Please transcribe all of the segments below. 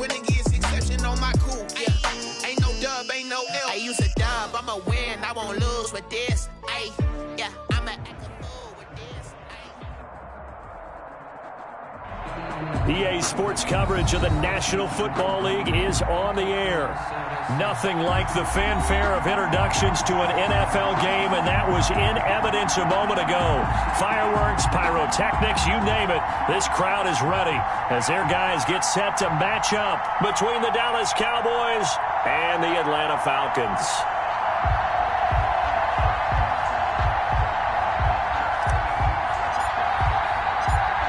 when it gets exception on my cool. Yeah. Ain't no dub, ain't no L. I use a dub, I'ma win, I won't lose with this. Ay, yeah, I'ma act a fool with this. EA Sports coverage of the National Football League is on the air. Nothing like the fanfare of introductions to an NFL game, and that was in evidence a moment ago. Fireworks, pyrotechnics, you name it. This crowd is ready as their guys get set to match up between the Dallas Cowboys and the Atlanta Falcons.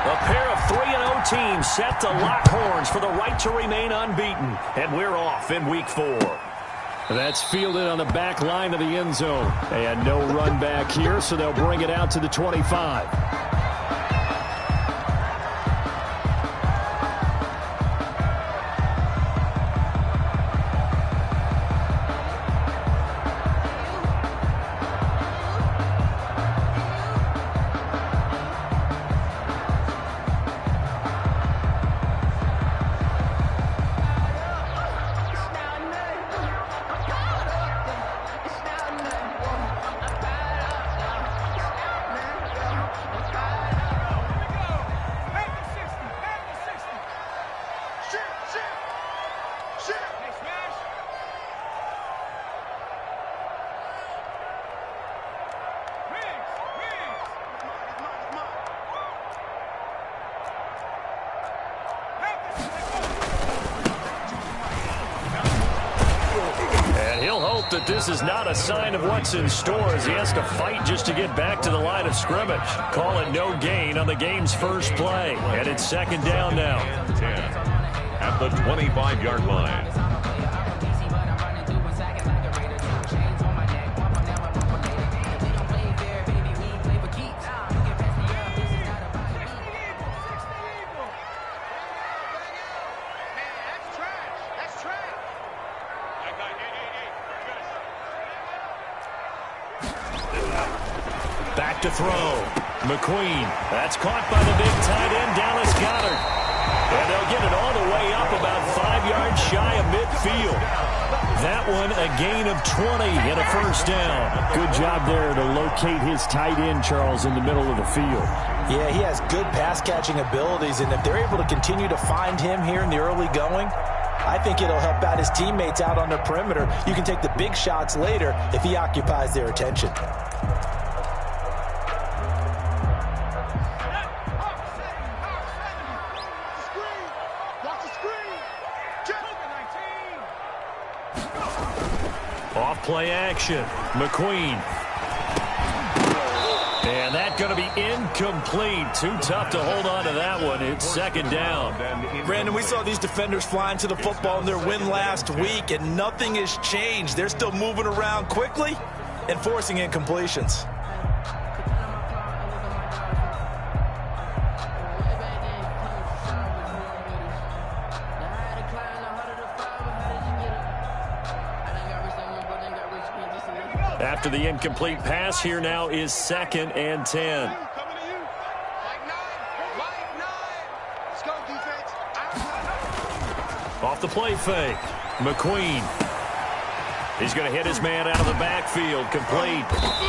A pair of 3-0 teams set to lock horns for the right to remain unbeaten. And we're off in week 4. That's fielded on the back line of the end zone. And no run back here, so they'll bring it out to the 25. That this is not a sign of what's in store as he has to fight just to get back to the line of scrimmage. Call it no gain on the game's first play. And it's second down now. 10 at the 25-yard line. Back to throw. McQueen. That's caught by the big tight end, Dallas Goedert. And they'll get it all the way up about 5 yards shy of midfield. That one a gain of 20 and a first down. Good job there to locate his tight end, Charles, in the middle of the field. Yeah, he has good pass-catching abilities, and if they're able to continue to find him here in the early going, I think it'll help out his teammates out on the perimeter. You can take the big shots later if he occupies their attention. Play action. McQueen. And that's going to be incomplete. Too tough to hold on to that one. It's second down. Brandon, we saw these defenders flying to the football in their win last week, and nothing has changed. They're still moving around quickly and forcing incompletions. After the incomplete pass, here now is second and 10. Off the play fake. McQueen. He's going to hit his man out of the backfield. Complete.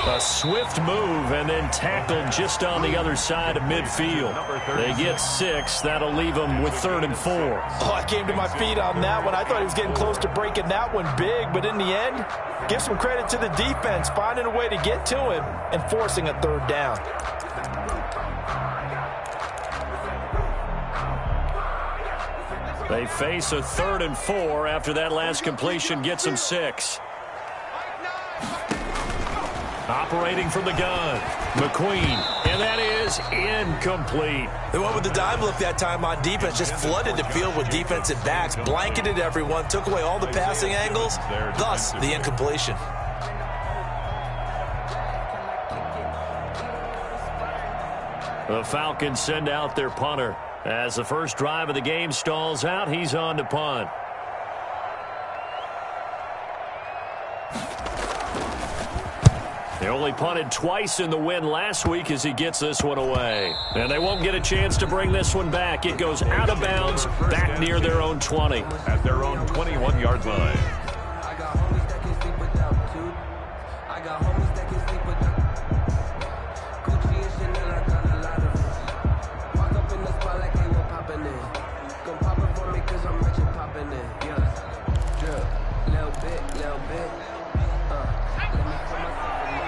A swift move and then tackled just on the other side of midfield. They get 6. That'll leave them with 3rd and 4. Oh, I came to my feet on that one. I thought he was getting close to breaking that one big, but in the end, give some credit to the defense, finding a way to get to him and forcing a 3rd down. They face a 3rd and 4 after that last completion gets them 6. Operating from the gun, McQueen, and that is incomplete. They went with the dime look that time on defense, just flooded the field with defensive backs, blanketed everyone, took away all the passing angles, thus the incompletion. The Falcons send out their punter. As the first drive of the game stalls out, he's on to punt. He only punted twice in the win last week as he gets this one away. And they won't get a chance to bring this one back. It goes out of bounds back near their own 20. At their own 21-yard line. I got homies that can sleep without two. I got homies that can sleep without Gucci and Chanel, I got a lot of it. Walk up in the spot like they were popping it. Gon' pop it for me cause I'm rich and popping it. Yeah, drip, little bit, little bit. Let me put myself in it.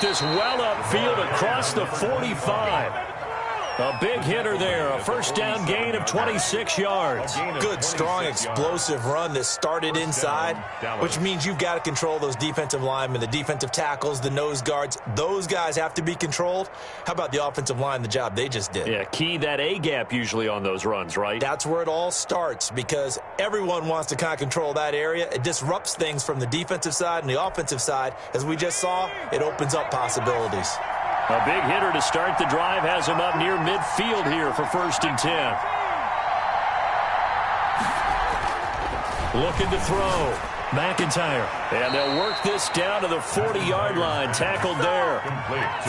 This well upfield across the 45. A big hitter there, a first down gain of 26 yards. Good, strong, explosive run that started inside, which means you've got to control those defensive linemen, the defensive tackles, the nose guards. Those guys have to be controlled. How about the offensive line, the job they just did? Yeah, key that A-gap usually on those runs, right? That's where it all starts because everyone wants to kind of control that area. It disrupts things from the defensive side and the offensive side. As we just saw, it opens up possibilities. A big hitter to start the drive has him up near midfield here for 1st and 10. Looking to throw. McIntyre. And they'll work this down to the 40-yard line. Tackled there.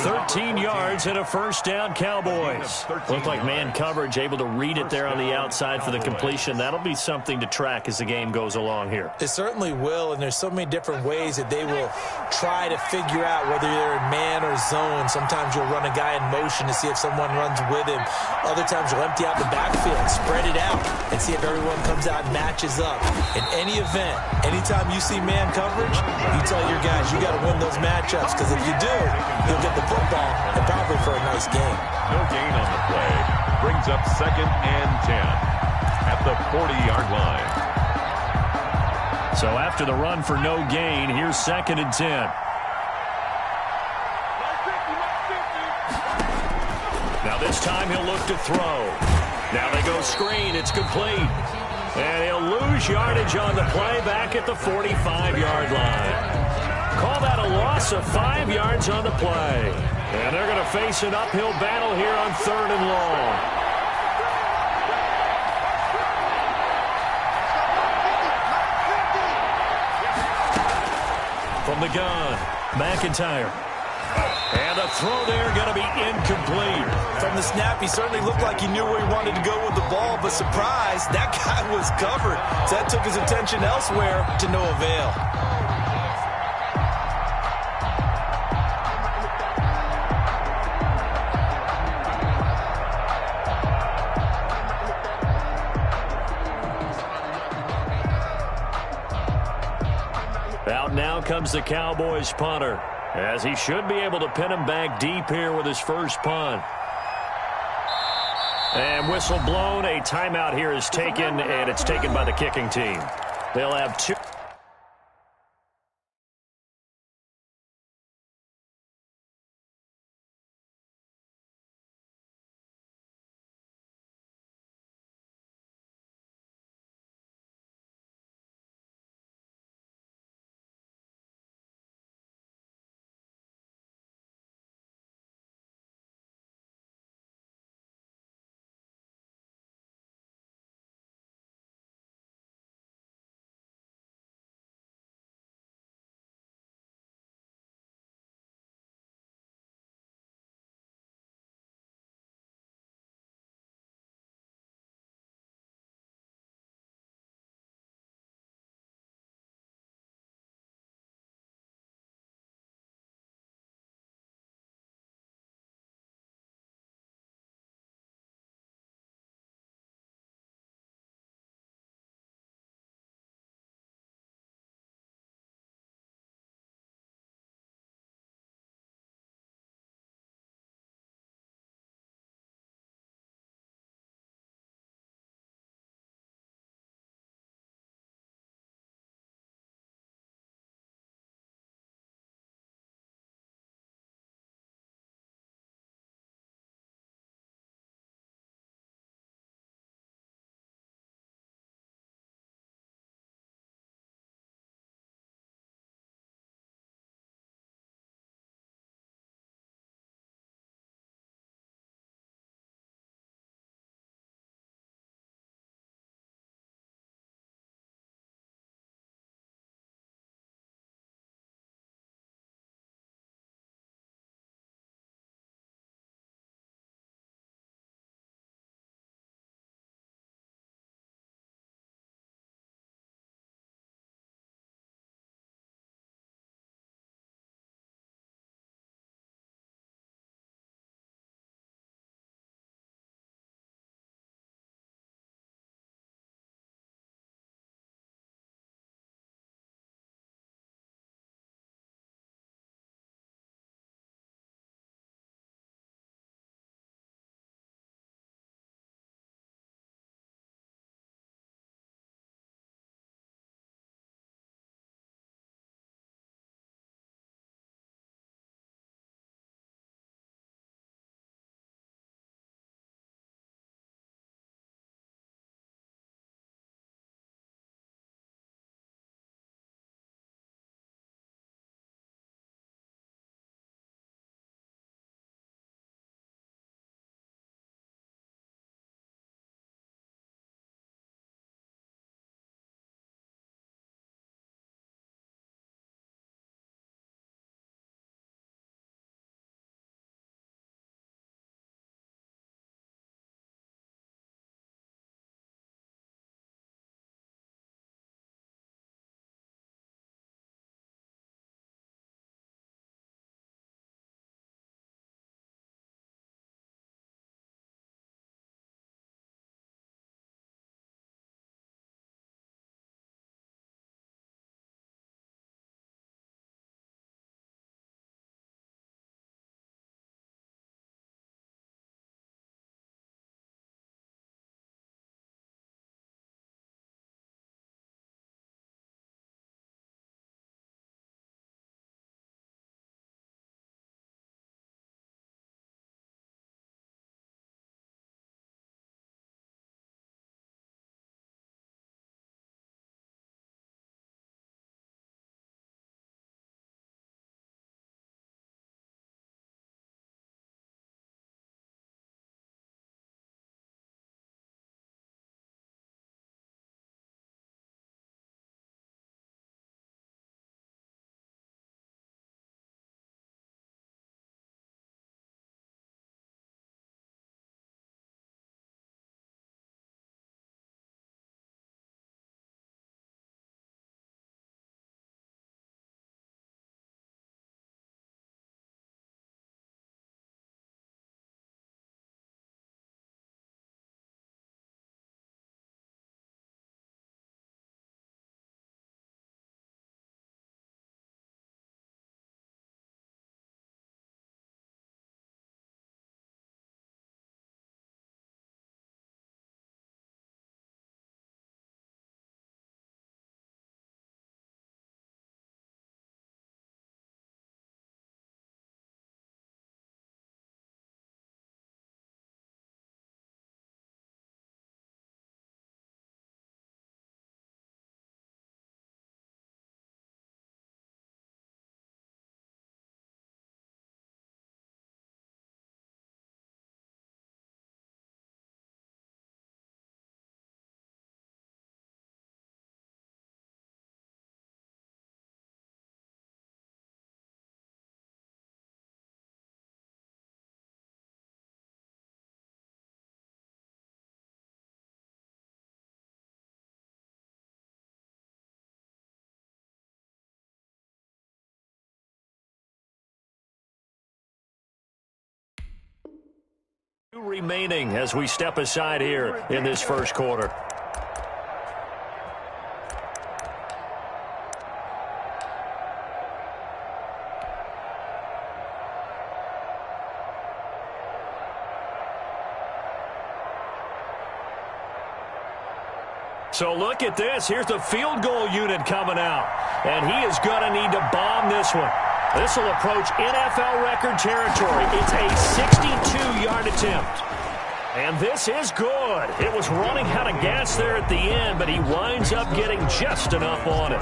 13 yards and a first down, Cowboys. Looked like man coverage, able to read it there on the outside for the completion. That'll be something to track as the game goes along here. It certainly will, and there's so many different ways that they will try to figure out whether they're in man or zone. Sometimes you'll run a guy in motion to see if someone runs with him. Other times you'll empty out the backfield, spread it out, and see if everyone comes out and matches up. In any event, anytime you see man coverage, you tell your guys you got to win those matchups because if you do, you'll get the football and probably for a nice game. No gain on the play. Brings up 2nd and 10 at the 40-yard line. So after the run for no gain, here's 2nd and 10. Now this time he'll look to throw. Now they go screen. It's complete. And he'll lose yardage on the play back at the 45-yard line. Call that a loss of 5 yards on the play. And they're going to face an uphill battle here on 3rd and long. From the gun, McIntyre. And the throw there going to be incomplete. From the snap, he certainly looked like he knew where he wanted to go with the ball, but surprise, that guy was covered. So that took his attention elsewhere to no avail. Out now comes the Cowboys punter, as he should be able to pin him back deep here with his first punt. And whistle blown. A timeout here is taken, and it's taken by the kicking team. They'll have 2. Remaining as we step aside here in this first quarter. So look at this. Here's the field goal unit coming out. And he is going to need to bomb this one. This will approach NFL record territory. It's a 62-yard attempt. And this is good. It was running out of gas there at the end, but he winds up getting just enough on it.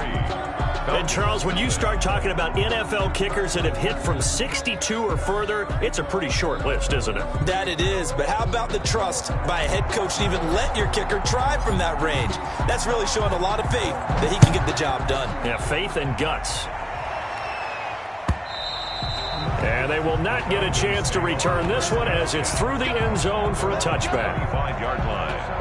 And, Charles, when you start talking about NFL kickers that have hit from 62 or further, it's a pretty short list, isn't it? That it is, but how about the trust by a head coach to even let your kicker try from that range? That's really showing a lot of faith that he can get the job done. Yeah, faith and guts. And they will not get a chance to return this one as it's through the end zone for a touchback. 5-yard line.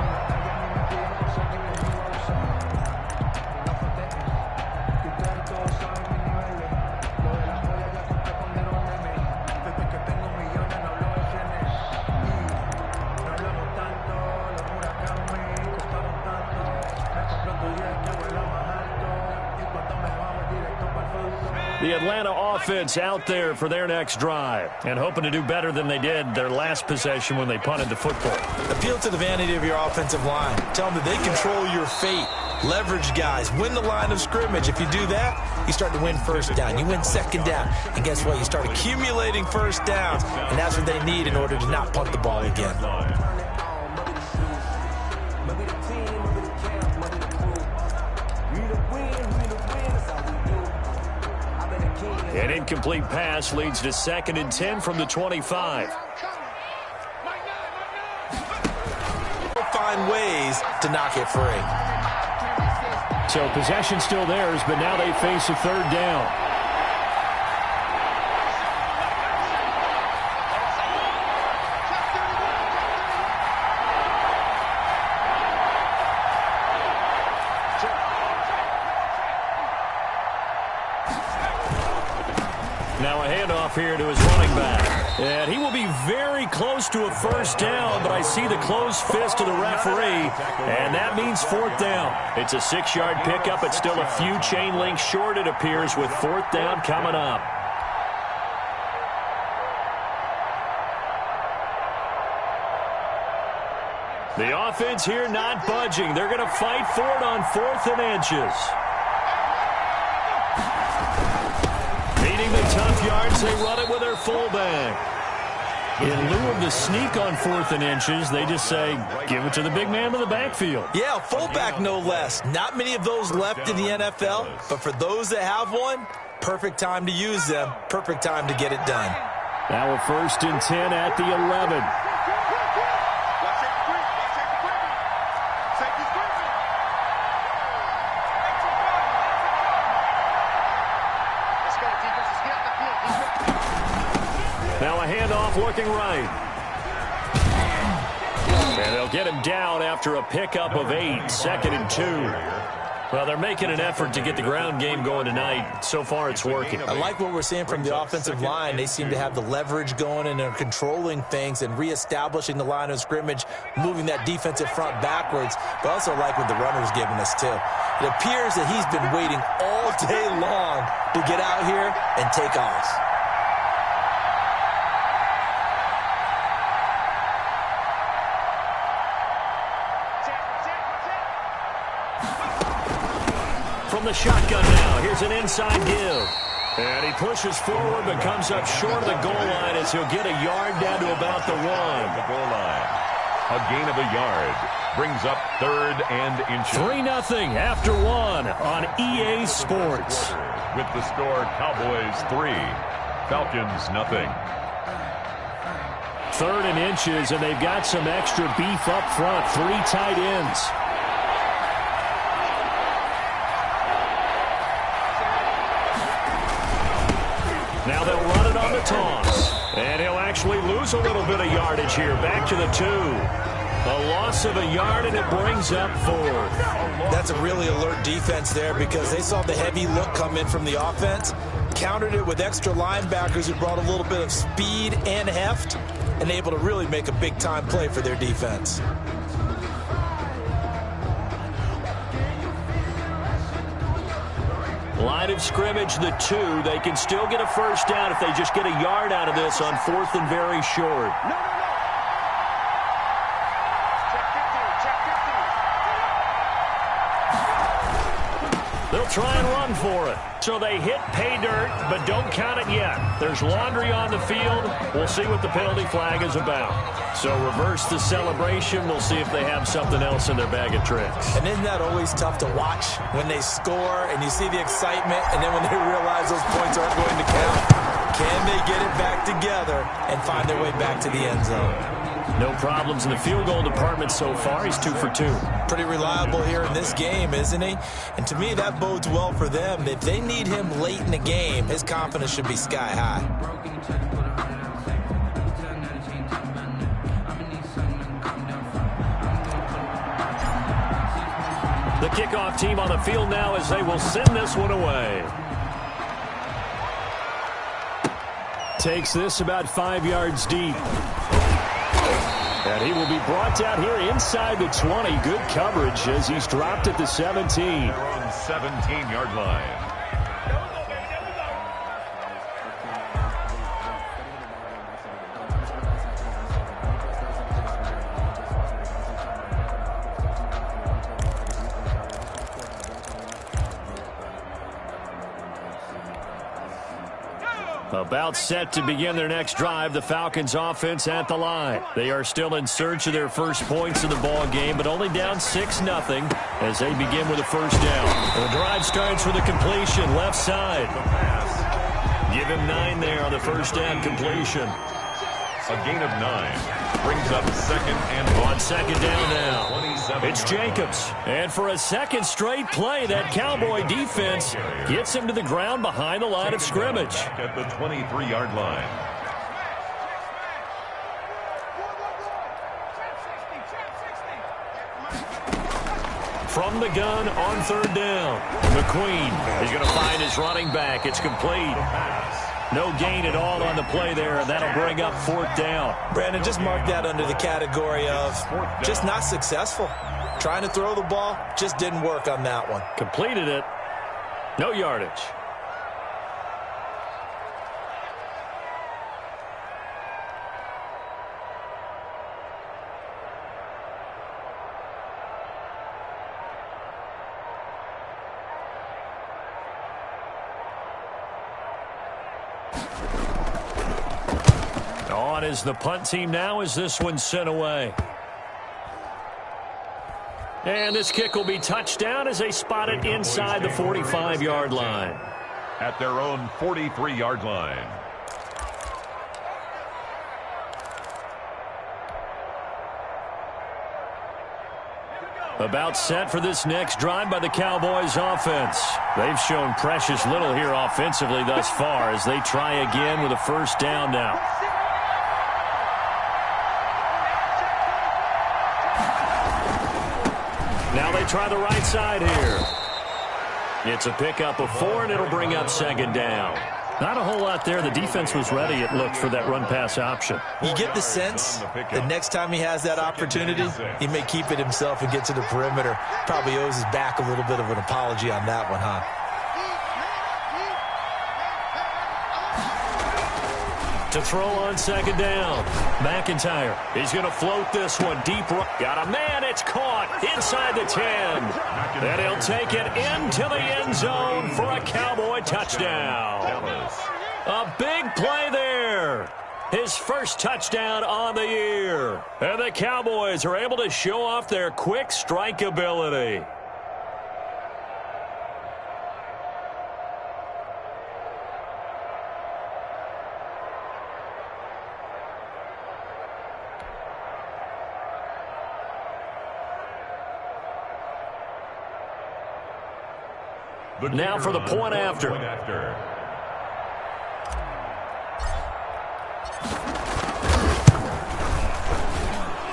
The Atlanta offense out there for their next drive and hoping to do better than they did their last possession when they punted the football. Appeal to the vanity of your offensive line. Tell them that they control your fate. Leverage guys. Win the line of scrimmage. If you do that, you start to win first down. You win second down. And guess what? You start accumulating first downs. And that's what they need in order to not punt the ball again. An incomplete pass leads to 2nd and 10 from the 25. Find ways to knock it free. So possession still theirs, but now they face a 3rd down. Now a handoff here to his running back. And he will be very close to a first down, but I see the closed fist of the referee, and that means 4th down. It's a 6-yard pickup. It's still a few chain links short, it appears, with 4th down coming up. The offense here not budging. They're going to fight for it on 4th and inches. The tough yards, they run it with their fullback. In lieu of the sneak on 4th and inches, they just say, give it to the big man in the backfield. Yeah, fullback no less. Not many of those left in the NFL, but for those that have one, perfect time to use them, perfect time to get it done. Now a 1st and 10 at the 11. Now a handoff looking right. And they'll get him down after a pickup of 8, 2nd and 2. Well, they're making an effort to get the ground game going tonight. So far, it's working. I like what we're seeing from the offensive line. They seem to have the leverage going and are controlling things and reestablishing the line of scrimmage, moving that defensive front backwards. But I also like what the runner's giving us, too. It appears that he's been waiting all day long to get out here and take off. From the shotgun now, here's an inside give. And he pushes forward but comes up short of the goal line as he'll get a yard down to about the 1. The goal line. A gain of a yard. Brings up 3rd and inches. 3-0 after 1 on EA Sports. With the score, Cowboys 3, Falcons 0. 3rd and inches, and they've got some extra beef up front. 3 tight ends. Now they'll run it on the toss. And he'll actually lose a little bit of yardage here. Back to the 2. A loss of a yard, and it brings up 4th. That's a really alert defense there because they saw the heavy look come in from the offense, countered it with extra linebackers who brought a little bit of speed and heft, and able to really make a big-time play for their defense. Line of scrimmage, the 2. They can still get a first down if they just get a yard out of this on 4th and very short. They'll try and run for it. So they hit pay dirt, but don't count it yet. There's laundry on the field. We'll see what the penalty flag is about. So reverse the celebration. We'll see if they have something else in their bag of tricks. And isn't that always tough to watch when they score and you see the excitement, and then when they realize those points aren't going to count? Can they get it back together and find their way back to the end zone? No problems in the field goal department so far. He's 2 for 2. Pretty reliable here in this game, isn't he? And to me, that bodes well for them. If they need him late in the game, his confidence should be sky high. The kickoff team on the field now as they will send this one away. Takes this about 5 yards deep. And he will be brought down here inside the 20. Good coverage as he's dropped at the 17. They're on 17-yard line. About set to begin their next drive, the Falcons offense at the line. They are still in search of their first points in the ball game, but only down 6-0 as they begin with a first down. The drive starts with a completion left side. Give him 9 there on the first down completion. A gain of 9. Brings up second and on second down now. It's Jacobs. And for a second straight play, that Cowboy defense gets him to the ground behind the line of scrimmage. At the 23-yard line. From the gun on third down. McQueen is going to find his running back. It's complete. No gain at all on the play there, and that'll bring up 4th down. Brandon, just mark that under the category of just not successful. Trying to throw the ball, just didn't work on that one. Completed it. No yardage. On is the punt team now as this one's sent away. And this kick will be touchdown as they spot it inside the 45-yard line. At their own 43-yard line. About set for this next drive by the Cowboys offense. They've shown precious little here offensively thus far as they try again with a first down now. Now they try the right side here. It's a pickup of 4, and it'll bring up second down. Not a whole lot there. The defense was ready, it looked, for that run-pass option. You get the sense that next time he has that opportunity, he may keep it himself and get to the perimeter. Probably owes his back a little bit of an apology on that one, huh? To throw on second down. McIntyre. He's going to float this one deep. Got a man. It's caught inside the 10. And he'll take it into the end zone for a Cowboy touchdown. A big play there. His first touchdown on the year. And the Cowboys are able to show off their quick strike ability. Now for the point after.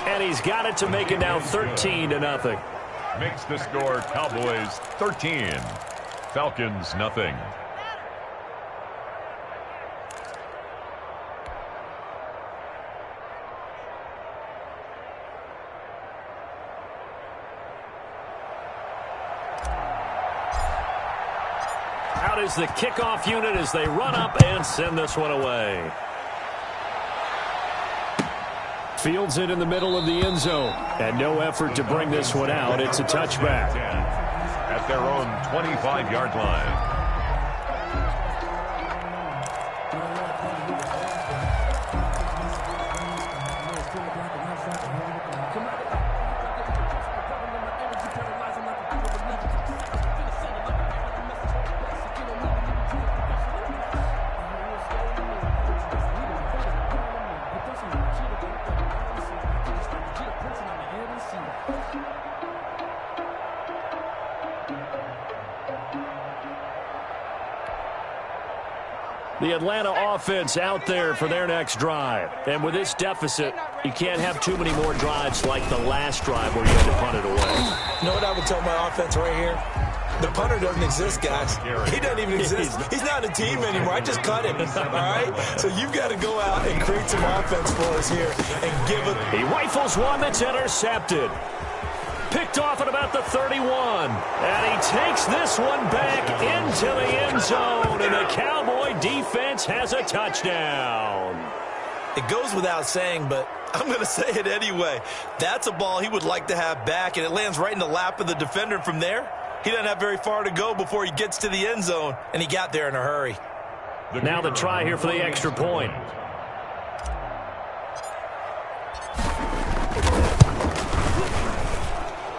And he's got it to make it now 13-0. Makes the score Cowboys 13. Falcons nothing. is the kickoff unit as they run up and send this one away. Fields it in the middle of the end zone. And no effort to bring this one out. It's a touchback. At their own 25-yard line. The Atlanta offense out there for their next drive. And with this deficit, you can't have too many more drives like the last drive where you had to punt it away. You know what I would tell my offense right here? The punter doesn't exist, guys. He doesn't even exist. He's not a team anymore. I just cut him, all right? So you've got to go out and create some offense for us here and give it. He rifles one that's intercepted. Picked off at about the 31. And he takes this one back into the end zone. And the Cowboy defense has a touchdown. It goes without saying, but I'm going to say it anyway. That's a ball he would like to have back, and it lands right in the lap of the defender. From there, he doesn't have very far to go before he gets to the end zone, and he got there in a hurry. Now the try here for the extra point.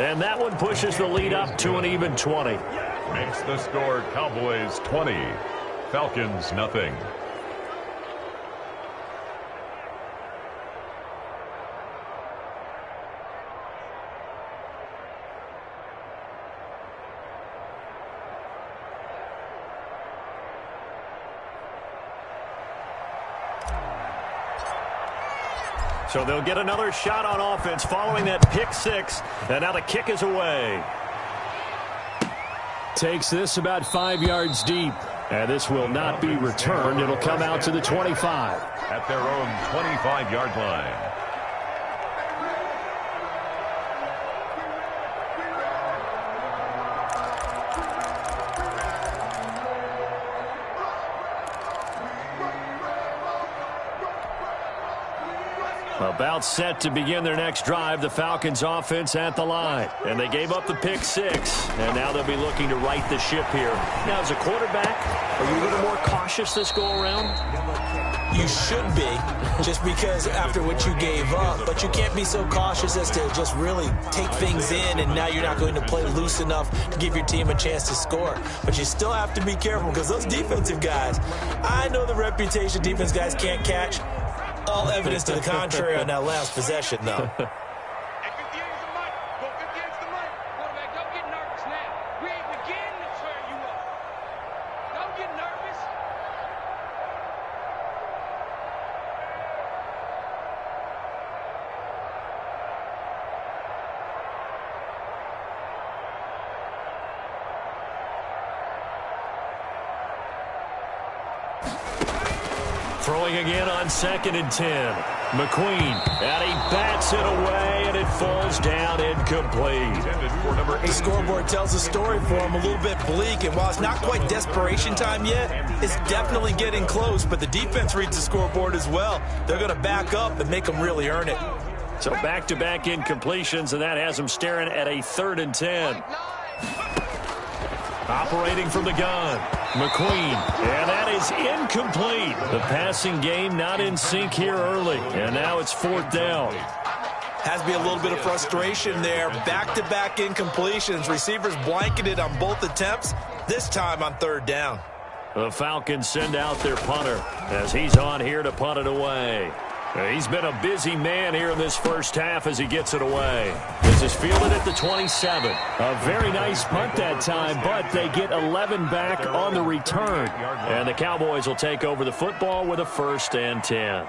And that one pushes the lead up to an even 20. Makes the score Cowboys 20, Falcons nothing. So they'll get another shot on offense following that pick six. And now the kick is away. Takes this about 5 yards deep. And this will not be returned. It'll come out to the 25. At their own 25-yard line. About set to begin their next drive, the Falcons offense at the line. And they gave up the pick six. And now they'll be looking to right the ship here. Now, as a quarterback, are you a little more cautious this go-around? You should be, just because after what you gave up. But you can't be so cautious as to just really take things in, and now you're not going to play loose enough to give your team a chance to score. But you still have to be careful, because those defensive guys, I know the reputation defense guys can't catch. All evidence to the contrary on that last possession, though. Throwing again on 2nd and 10. McQueen, and he bats it away, and it falls down incomplete. The scoreboard tells a story for him, a little bit bleak, and while it's not quite desperation time yet, it's definitely getting close, but the defense reads the scoreboard as well. They're going to back up and make them really earn it. So back-to-back incompletions, and that has them staring at a 3rd and 10. Operating from the gun, McQueen, and that is incomplete. The passing game not in sync here early, and now it's 4th down. Has to be a little bit of frustration there. Back-to-back incompletions. Receivers blanketed on both attempts, this time on 3rd down. The Falcons send out their punter as he's on here to punt it away. He's been a busy man here in this first half as he gets it away. This is fielded at the 27. A very nice punt that time, but they get 11 back on the return. And the Cowboys will take over the football with a 1st and 10.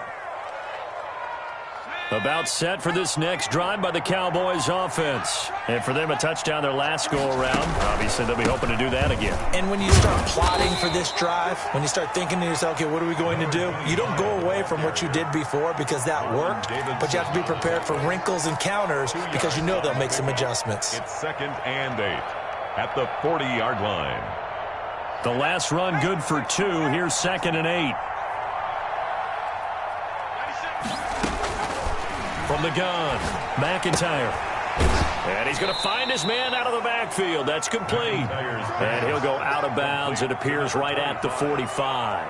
About set for this next drive by the Cowboys offense. And for them, a touchdown their last go-around. Obviously, they'll be hoping to do that again. And when you start plotting for this drive, when you start thinking to yourself, okay, what are we going to do? You don't go away from what you did before because that worked, but you have to be prepared for wrinkles and counters because you know they'll make some adjustments. It's 2nd and 8 at the 40-yard line. The last run good for 2. Here's 2nd and 8. From the gun, McIntyre. And he's going to find his man out of the backfield. That's complete. And he'll go out of bounds. It appears right at the 45.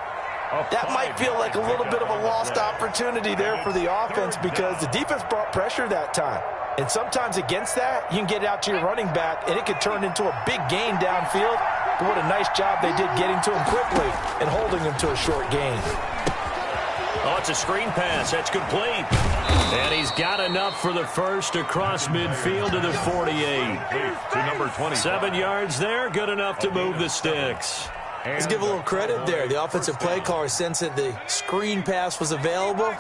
That might feel like a little bit of a lost opportunity there for the offense because the defense brought pressure that time. And sometimes against that, you can get it out to your running back, and it could turn into a big gain downfield. But what a nice job they did getting to him quickly and holding him to a short gain. Oh, it's a screen pass. That's complete. And he's got enough for the first across midfield to the 48. To number 20. 7 yards there, good enough to move the sticks. Let's give a little credit there. The offensive play caller sensed that the screen pass was available.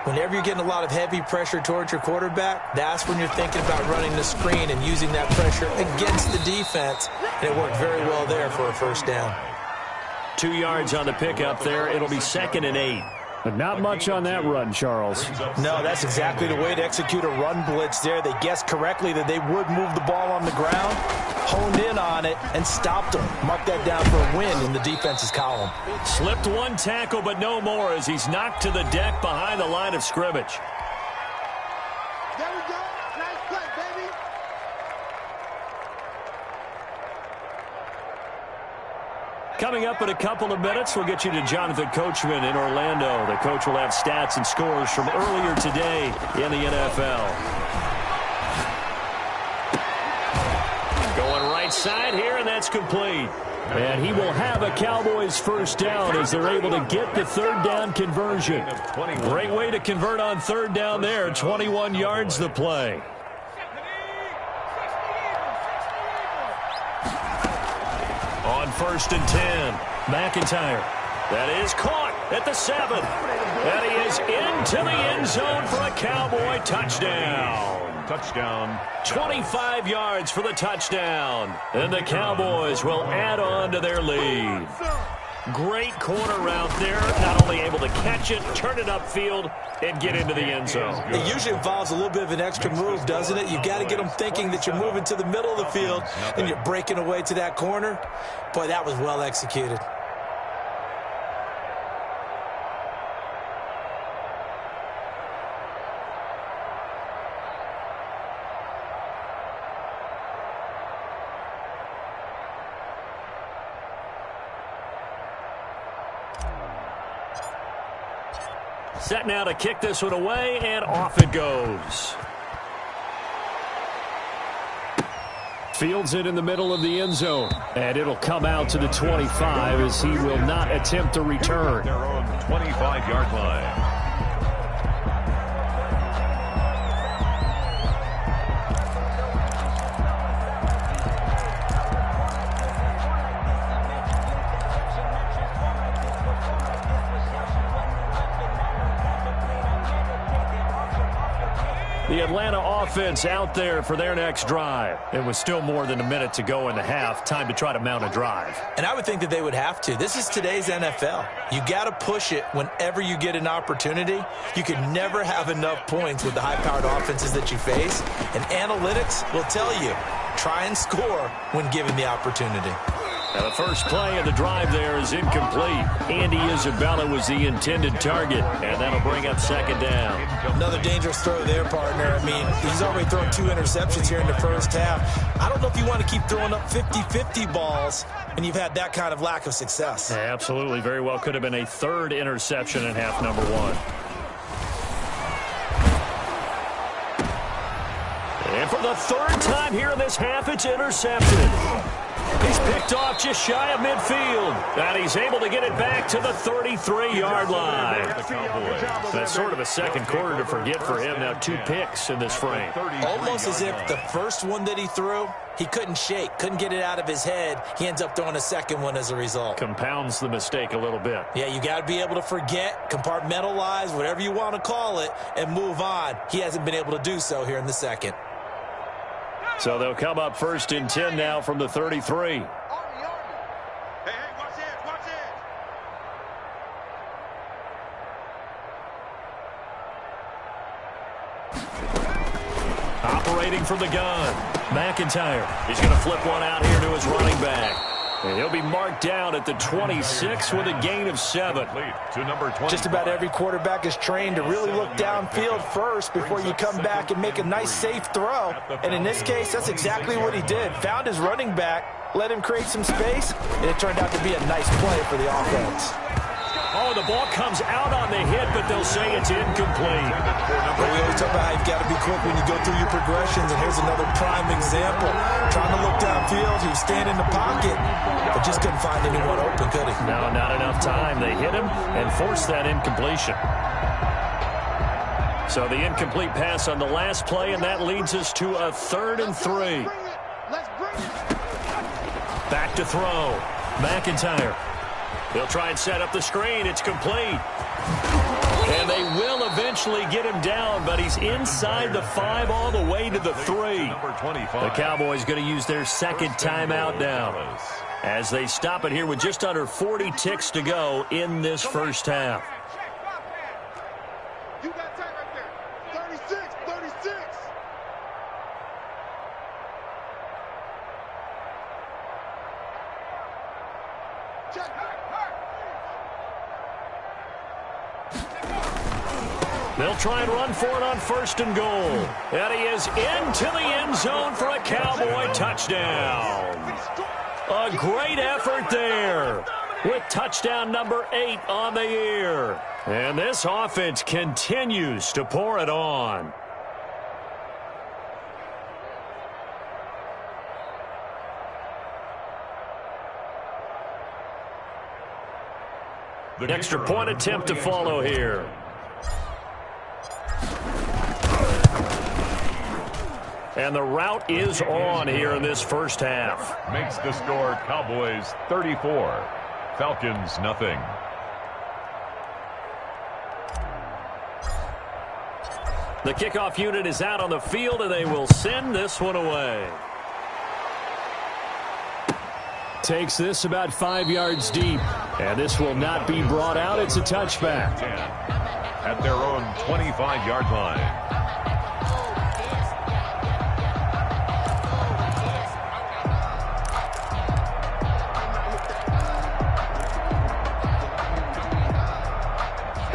Whenever you're getting a lot of heavy pressure towards your quarterback, that's when you're thinking about running the screen and using that pressure against the defense. And it worked very well there for a first down. 2 yards on the pickup there. It'll be 2nd and 8. But not much on that run, Charles. No, that's exactly the way to execute a run blitz there. They guessed correctly that they would move the ball on the ground, honed in on it, and stopped them. Mark that down for a win in the defense's column. Slipped one tackle, but no more as he's knocked to the deck behind the line of scrimmage. There we go. Nice play, baby. Coming up in a couple of minutes, we'll get you to Jonathan Coachman in Orlando. The coach will have stats and scores from earlier today in the NFL. Going right side here, and that's complete. And he will have a Cowboys first down as they're able to get the third down conversion. Great way to convert on third down there. 21 yards the play. On 1st and 10, McIntyre. That is caught at the 7. And he is into the end zone for a Cowboy touchdown. Touchdown. 25 yards for the touchdown. And the Cowboys will add on to their lead. Great corner route there. Not only able to catch it, turn it upfield, and get into the end zone. It usually involves a little bit of an extra move, doesn't it? You've got to get them thinking that you're moving to the middle of the field and you're breaking away to that corner. Boy, that was well executed. Set now to kick this one away, and off it goes. Fields it in the middle of the end zone, and it'll come out to the 25 as he will not attempt to return. Their own 25-yard line. The Atlanta offense out there for their next drive. It was still more than a minute to go in the half. Time to try to mount a drive. And I would think that they would have to. This is today's NFL. You got to push it whenever you get an opportunity. You can never have enough points with the high-powered offenses that you face. And analytics will tell you, try and score when given the opportunity. And the first play of the drive there is incomplete. Andy Isabella was the intended target, and that'll bring up 2nd down. Another dangerous throw there, partner. I mean, he's already thrown 2 interceptions here in the first half. I don't know if you want to keep throwing up 50-50 balls, and you've had that kind of lack of success. Yeah, absolutely. Very well could have been a 3rd interception in half number 1. And for the 3rd time here in this half, it's intercepted. He's picked off just shy of midfield. And he's able to get it back to the 33-yard line. That's sort of a second quarter to forget for him. Now 2 picks in this frame. Almost as if the first one that he threw, he couldn't shake, couldn't get it out of his head. He ends up throwing a second one as a result. Compounds the mistake a little bit. Yeah, you got to be able to forget, compartmentalize, whatever you want to call it, and move on. He hasn't been able to do so here in the second. So they'll come up 1st and 10 now from the 33. Hey, watch it, watch it. Operating from the gun, McIntyre. He's going to flip one out here to his running back. And he'll be marked down at the 26 with a gain of 7. To number 20. Just about every quarterback is trained to really look downfield first before you come back and make a nice, safe throw. And in this case, that's exactly what he did. Found his running back, let him create some space, and it turned out to be a nice play for the offense. Oh, the ball comes out on the hit, but they'll say it's incomplete. But we always talk about how you've got to be quick when you go through your progressions, and here's another prime example. Trying to look downfield, he was staying in the pocket, but just couldn't find anyone open, could he? No, not enough time. They hit him and forced that incompletion. So the incomplete pass on the last play, and that leads us to a 3rd and 3. Back to throw. McIntyre. He'll try and set up the screen. It's complete. And they will eventually get him down, but he's inside the 5 all the way to the 3. The Cowboys going to use their second timeout now as they stop it here with just under 40 ticks to go in this first half. You got time right there. 36, 36. Check. They'll try and run for it on 1st and goal. And he is into the end zone for a Cowboy touchdown. A great effort there with touchdown number 8 on the year. And this offense continues to pour it on. The extra point attempt to follow here. And the route is on here in this first half. Makes the score Cowboys 34, Falcons nothing. The kickoff unit is out on the field, and they will send this one away. Takes this about 5 yards deep. And this will not be brought out. It's a touchback. 10 at their own 25-yard line.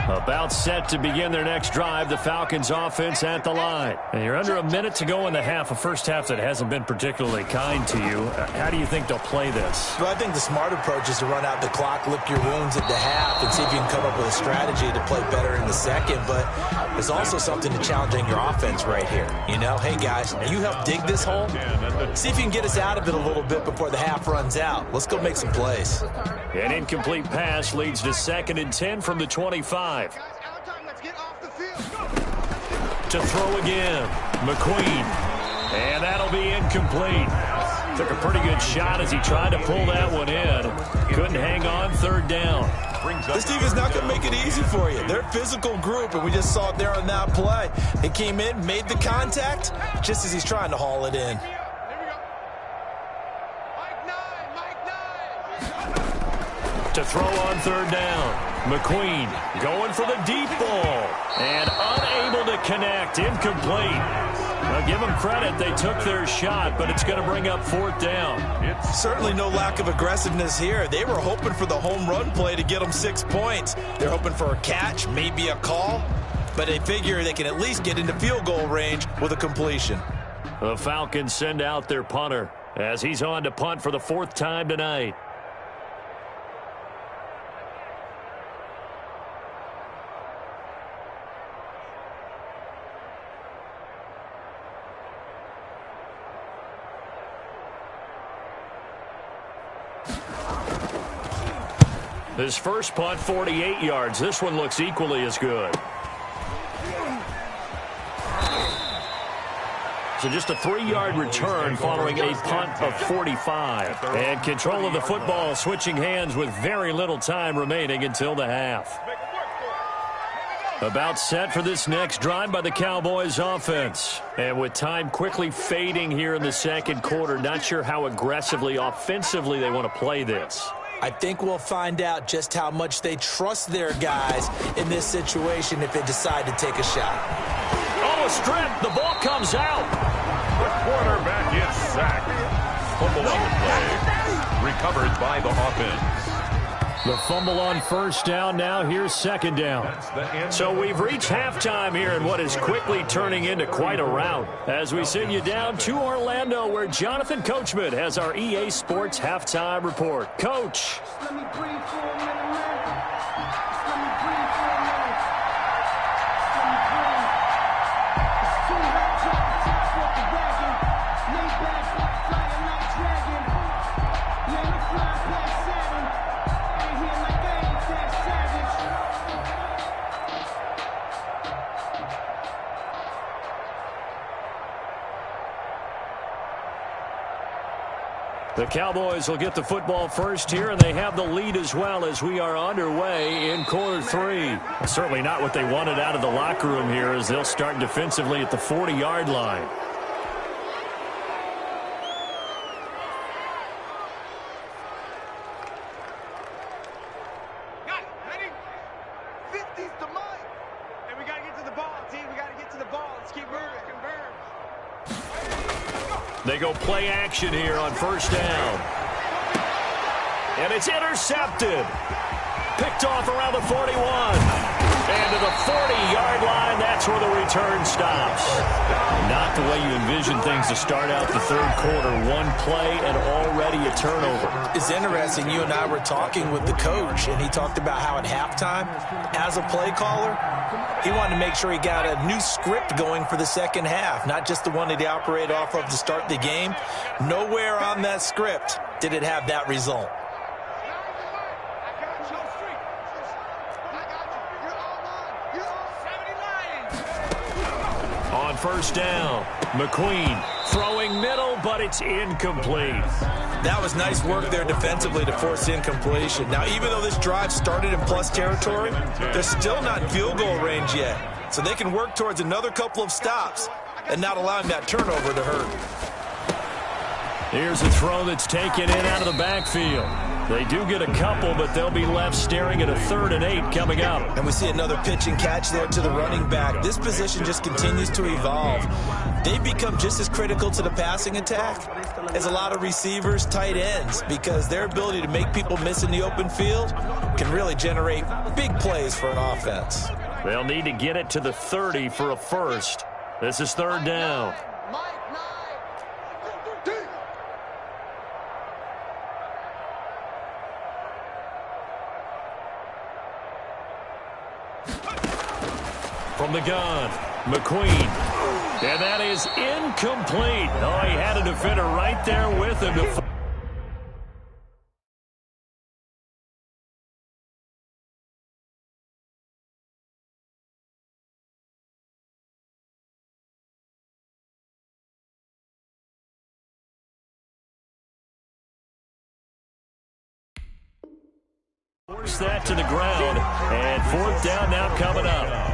About set to begin their next drive, the Falcons offense at the line. And you're under a minute to go in the half, a first half that hasn't been particularly kind to you. How do you think they'll play this? Well, I think the smart approach is to run out the clock, lick your wounds at the half, and see if you can come up with a strategy to play better in the second. But there's also something to challenging your offense right here. You know, hey, guys, you help dig this hole. See if you can get us out of it a little bit before the half runs out. Let's go make some plays. An incomplete pass leads to 2nd and 10 from the 25. To throw again, McQueen. And that'll be incomplete. Took a pretty good shot as he tried to pull that one in. Couldn't hang on, 3rd down. This team is not going to make it easy for you. They're a physical group, and we just saw it there on that play. They came in, made the contact, just as he's trying to haul it in. To throw on 3rd down. McQueen going for the deep ball. And unable to connect. Incomplete. Now give them credit. They took their shot, but it's going to bring up 4th down. It's certainly no lack of aggressiveness here. They were hoping for the home run play to get them 6 points. They're hoping for a catch, maybe a call. But they figure they can at least get into field goal range with a completion. The Falcons send out their punter as he's on to punt for the 4th time tonight. His first punt, 48 yards. This one looks equally as good. So just a 3-yard return following a punt of 45. And control of the football switching hands with very little time remaining until the half. About set for this next drive by the Cowboys offense. And with time quickly fading here in the second quarter, not sure how aggressively, offensively they want to play this. I think we'll find out just how much they trust their guys in this situation if they decide to take a shot. Oh, a strip. The ball comes out. The quarterback gets sacked. Fumble on the play. Recovered by the offense. The fumble on first down. Now here's second down. So we've reached halftime here in what is quickly turning into quite a rout. As we send you down to Orlando, where Jonathan Coachman has our EA Sports halftime report. Coach. Let me breathe for a minute, man. Let me breathe for a minute. Let me breathe. It's too hot, drop the top off the wagon. Lay back, fly a night dragon. Let me fly past Saturn. Ain't here like I ain't that savage. The Cowboys will get the football first here, and they have the lead as well as we are underway in quarter three. Certainly not what they wanted out of the locker room here, as they'll start defensively at the 40-yard line. Ready? 50's the mic. And we got to get to the ball, team. We got to get to the ball. Let's keep moving. Converge. They go play action here on first down. And it's intercepted. Picked off around the 41. And to the 40-yard line, that's where the return stops. Not the way you envision things to start out the third quarter. One play and already a turnover. It's interesting. You and I were talking with the coach, and he talked about how at halftime, as a play caller, he wanted to make sure he got a new script going for the second half, not just the one that he operated off of to start the game. Nowhere on that script did it have that result. On first down, McQueen throwing middle, but it's incomplete. That was nice work there defensively to force incompletion. Now, even though this drive started in plus territory, they're still not in field goal range yet. So they can work towards another couple of stops and not allowing that turnover to hurt. Here's a throw that's taken in out of the backfield. They do get a couple, but they'll be left staring at a 3rd and 8 coming up. And we see another pitch and catch there to the running back. This position just continues to evolve. They've become just as critical to the passing attack as a lot of receivers, tight ends, because their ability to make people miss in the open field can really generate big plays for an offense. They'll need to get it to the 30 for a first. This is 3rd down. From the gun, McQueen. And that is incomplete. Oh, he had a defender right there with him. Force that to the ground. And 4th down now coming up.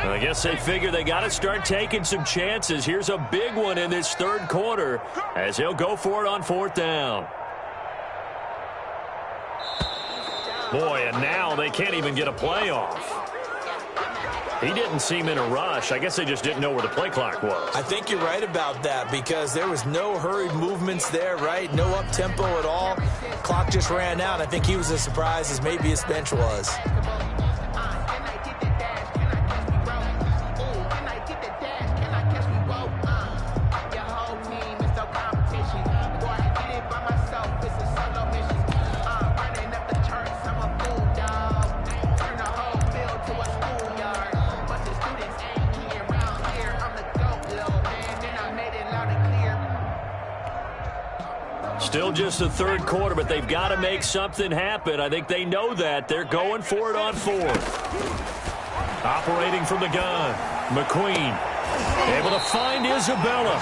I guess they figure they got to start taking some chances. Here's a big one in this 3rd quarter as he'll go for it on 4th down. Boy, and now they can't even get a play off. He didn't seem in a rush. I guess they just didn't know where the play clock was. I think you're right about that because there was no hurried movements there, right? No up-tempo at all. Clock just ran out. I think he was as surprised as maybe his bench was. Still just the 3rd quarter, but they've got to make something happen. I think they know that. They're going for it on 4th. Operating from the gun, McQueen able to find Isabella.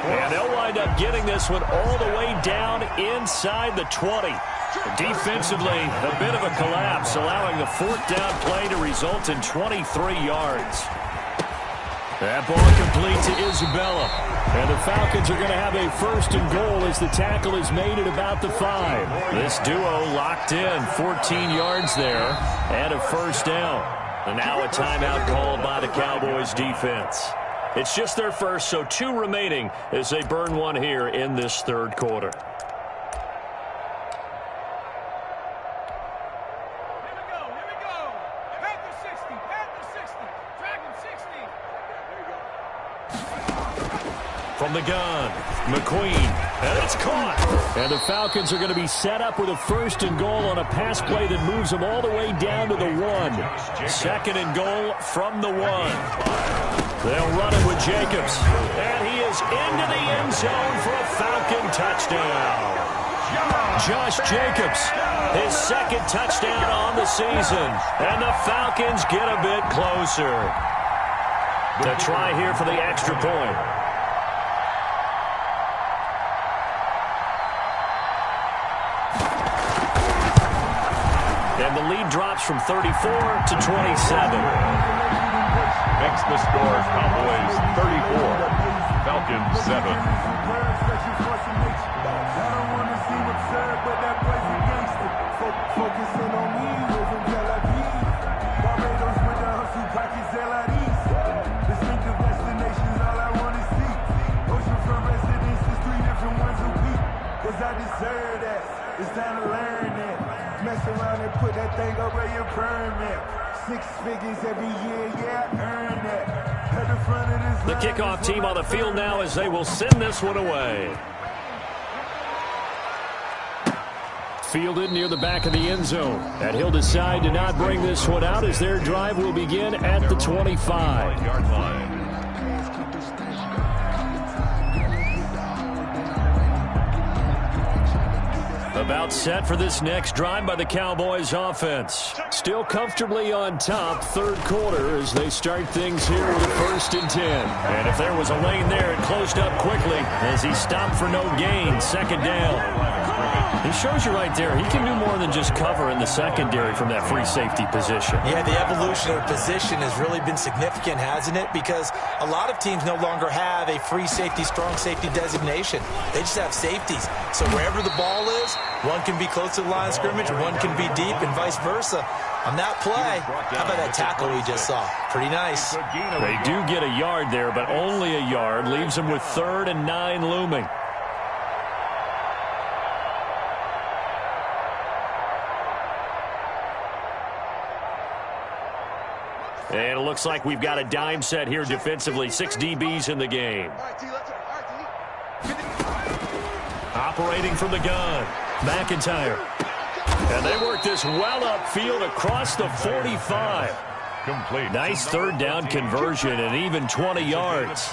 And they'll wind up getting this one all the way down inside the 20. Defensively, a bit of a collapse, allowing the fourth down play to result in 23 yards. That ball complete to Isabella. And the Falcons are going to have a first and goal as the tackle is made at about the 5. This duo locked in, 14 yards there, and a first down. And now a timeout called by the Cowboys defense. It's just their first, so 2 remaining as they burn one here in this third quarter. From the gun, McQueen, and it's caught. And the Falcons are going to be set up with a first and goal on a pass play that moves them all the way down to the 1. Second and goal from the 1. They'll run it with Jacobs, and he is into the end zone for a Falcon touchdown. Josh Jacobs, his second touchdown on the season, and the Falcons get a bit closer. The try here for the extra point. And the lead drops from 34 to 27. Makes the score Cowboys 34, Falcons 7. Focusing on me, living Tel Aviv. Barbados with the hustle pockets, LIDs. Distinctive destinations, all I want to see. Oceanfront residences, 3 different ones a week. Cause I deserve that. It's time to learn that. Mess around and put that thing up where your permit. 6 figures every year, yeah, I earned that. At the front of this the kickoff team on the field now as they will send this one away. Fielded near the back of the end zone. And he'll decide to not bring this one out as their drive will begin at the 25-yard line. About set for this next drive by the Cowboys offense. Still comfortably on top, third quarter as they start things here with a 1st and 10. And if there was a lane there, it closed up quickly as he stopped for no gain. Second down. He shows you right there, he can do more than just cover in the secondary from that free safety position. Yeah, the evolution of the position has really been significant, hasn't it? Because a lot of teams no longer have a free safety, strong safety designation. They just have safeties. So wherever the ball is, one can be close to the line of scrimmage, one can be deep, and vice versa. On that play, how about that tackle we just saw? Pretty nice. They do get a yard there, but only a yard. Leaves them with 3rd and 9 looming. And it looks like we've got a dime set here defensively. 6 DBs in the game. Operating from the gun, McIntyre. And they work this well upfield across the 45. Complete. Nice third down conversion and even 20 yards.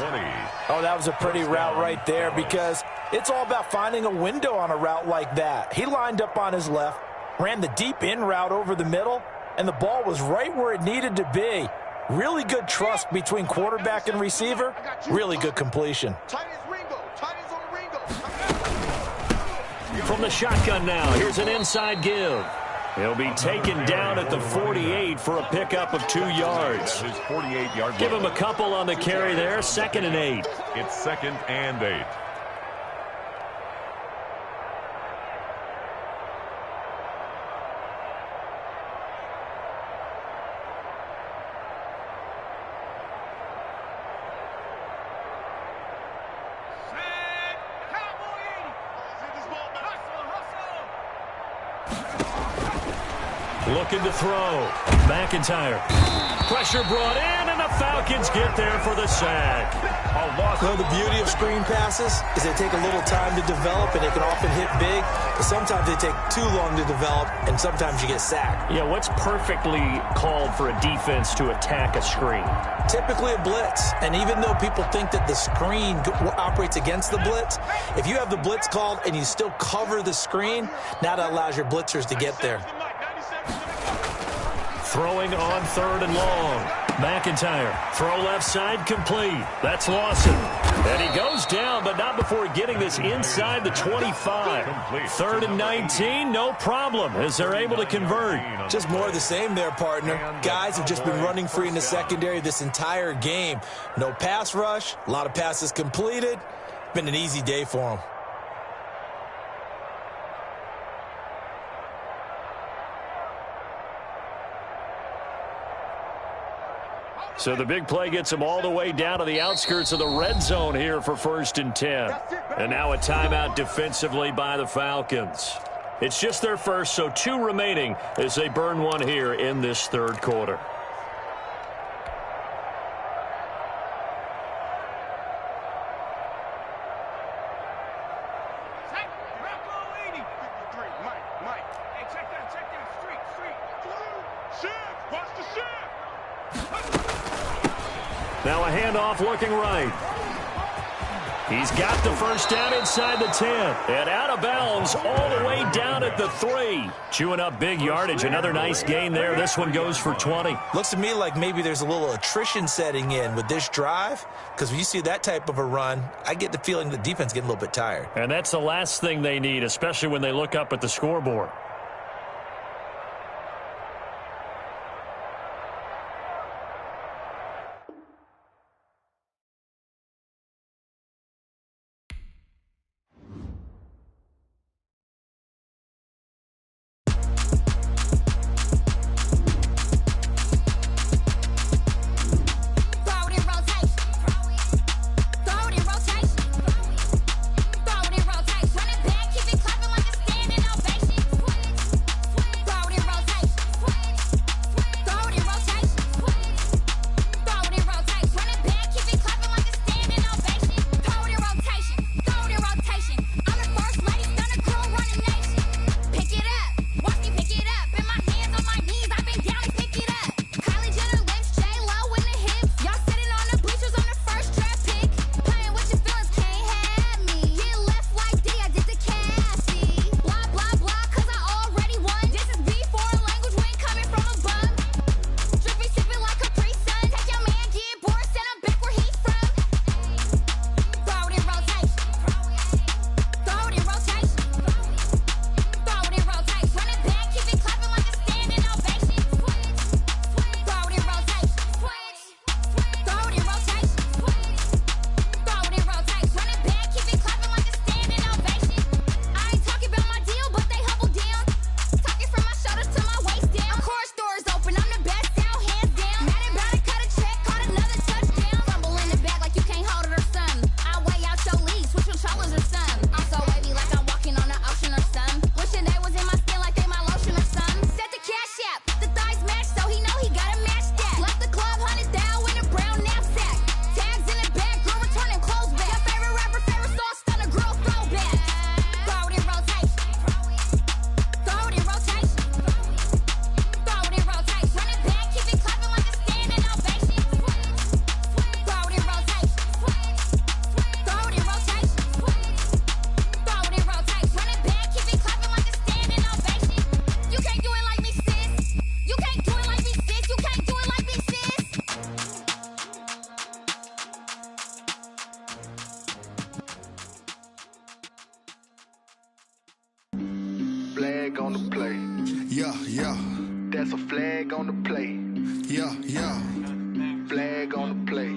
Oh, that was a pretty route right there because it's all about finding a window on a route like that. He lined up on his left, ran the deep in route over the middle, and the ball was right where it needed to be. Really good trust between quarterback and receiver. Really good completion. From the shotgun now, here's an inside give. He'll be taken down at the 48 for a pickup of 2 yards. His 48-yard Give him a couple on the carry there, 2nd and 8. It's 2nd and 8. Looking to throw. McIntyre. Pressure brought in, and the Falcons get there for the sack. Well, the beauty of screen passes is they take a little time to develop, and they can often hit big, but sometimes they take too long to develop, and sometimes you get sacked. Yeah, what's perfectly called for a defense to attack a screen? Typically a blitz, and even though people think that the screen operates against the blitz, if you have the blitz called and you still cover the screen, now that allows your blitzers to get there. Throwing on 3rd and long. McIntyre, throw left side, complete. That's Lawson. And he goes down, but not before getting this inside the 25. 3rd and 19, no problem, as they're able to convert. Just more of the same there, partner. Guys have just been running free in the secondary this entire game. No pass rush, a lot of passes completed. Been an easy day for them. So the big play gets them all the way down to the outskirts of the red zone here for 1st and 10. And now a timeout defensively by the Falcons. It's just their first, so 2 remaining as they burn one here in this 3rd quarter. Now a handoff looking right. He's got the first down inside the 10. And out of bounds all the way down at the 3. Chewing up big yardage. Another nice gain there. This one goes for 20. Looks to me like maybe there's a little attrition setting in with this drive. Because when you see that type of a run, I get the feeling the defense getting a little bit tired. And that's the last thing they need, especially when they look up at the scoreboard. flag on the play. Yeah, yeah. That's a flag on the play. Yeah, yeah. Flag on the play.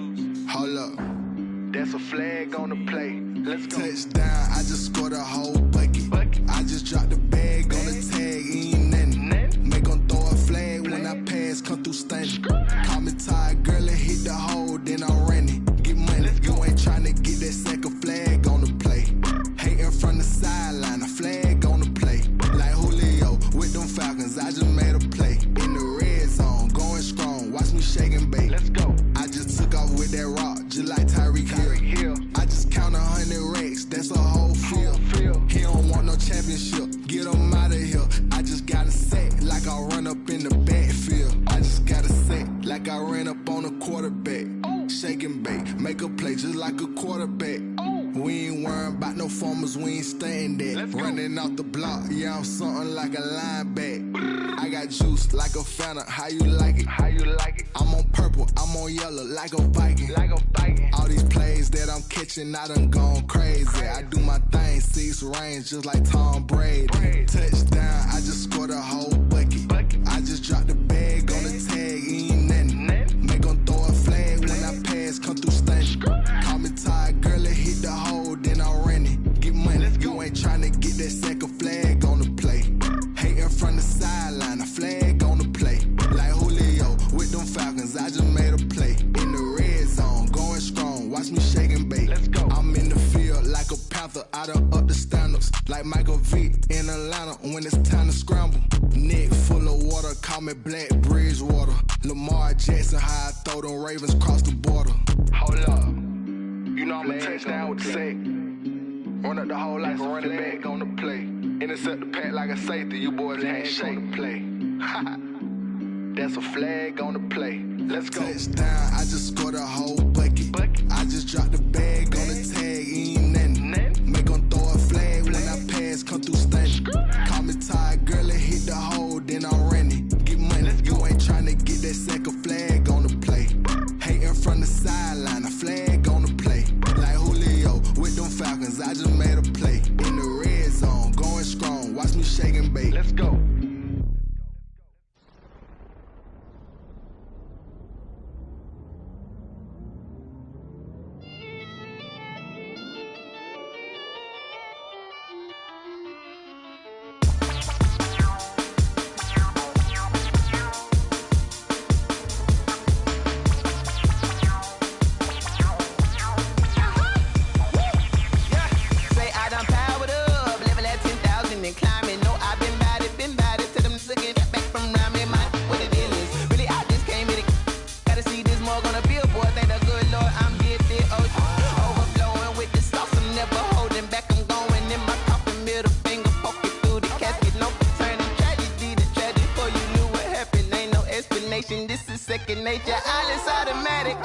Hold up. That's a flag on the play. Let's go. Touchdown, I just scored a whole bucket. I just dropped the bag on the tag, ain't nothing. Make them throw a flag when I pass, come through stunning. Call me tired, girl, and hit the hole, then I'm running. Get money, you ain't tryna get that second flag on the play. Hating from the sideline, a flag on the play. Like Julio with them Falcons, I just made a play. In the red zone, going strong, watch me shake and bake. Let's go. I just took off with that rock, just like Tyreek Hill. I just count 100 racks, that's a whole field. He don't want no championship, get him out of here. I just gotta set like I run up in the backfield. I just gotta set like I ran up on a quarterback. Shake and bake, make a play just like a quarterback. We We ain't worrying about no farmers, we ain't staying there. Running off the block, yeah, I'm something like a linebacker. I got juice like a Fanta, how you like it? How you like it? I'm on purple, I'm on yellow, like a Viking. Like a Viking. All these plays that I'm catching, I done gone crazy. I do my thing, 6 range, just like Tom Brady. Touchdown, I just scored a whole bucket. I just dropped the bag on the tag, ain't nothing. Make 'em throw a flag when I pass, come through stunning. Call me tired, girl, it hit the hole, then I ran it. Get money, you ain't tryna get that second flag on the play. Hating from the sideline, a flag on the play. Like Julio with them Falcons, I just made a play. In the red zone, going strong, watch me shake and bake. Let's go. I'm in the field like a panther, I done up the standards. Like Michael Vick in Atlanta when it's time to scramble. Neck full of water, call me Black Bridgewater. Lamar Jackson, how I throw them Ravens cross the border. Hold up, you know I'm a touchdown with the sack. Run up the whole like a running back on the play. Intercept the pack like a safety, you boys ain't shake the play. That's a flag on the play. Let's go. Touchdown, I just scored a whole bucket. I just dropped the bag on the tag, ain't nothing. Make 'em throw a flag when I pass, come through stunning. Call me tired, girl, it hit the hole, then I ran it. Get money, you ain't tryna get that second flag on the play. Hating from the sideline, a flag on the play. Like Julio with them Falcons, I just made a play. In the red zone, going strong, watch me shake and bake. Let's go. This is second nature, all is automatic.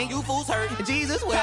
You fools hurt. Jesus will.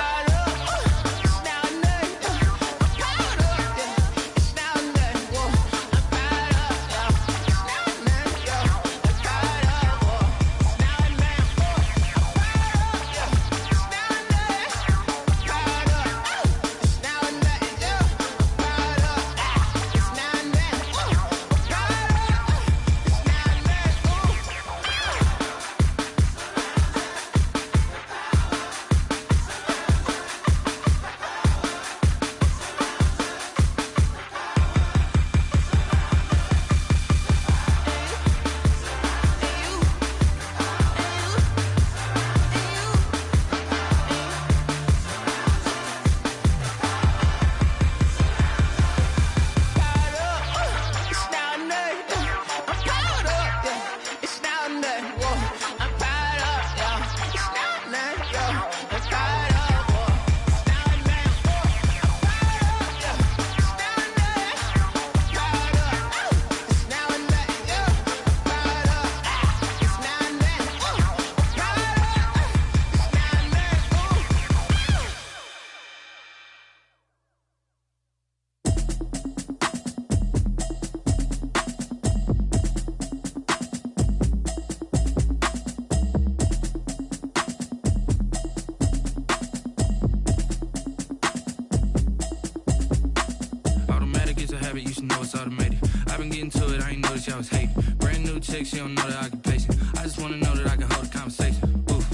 She don't know that I can pace it. I just wanna know that I can hold a conversation. Oof,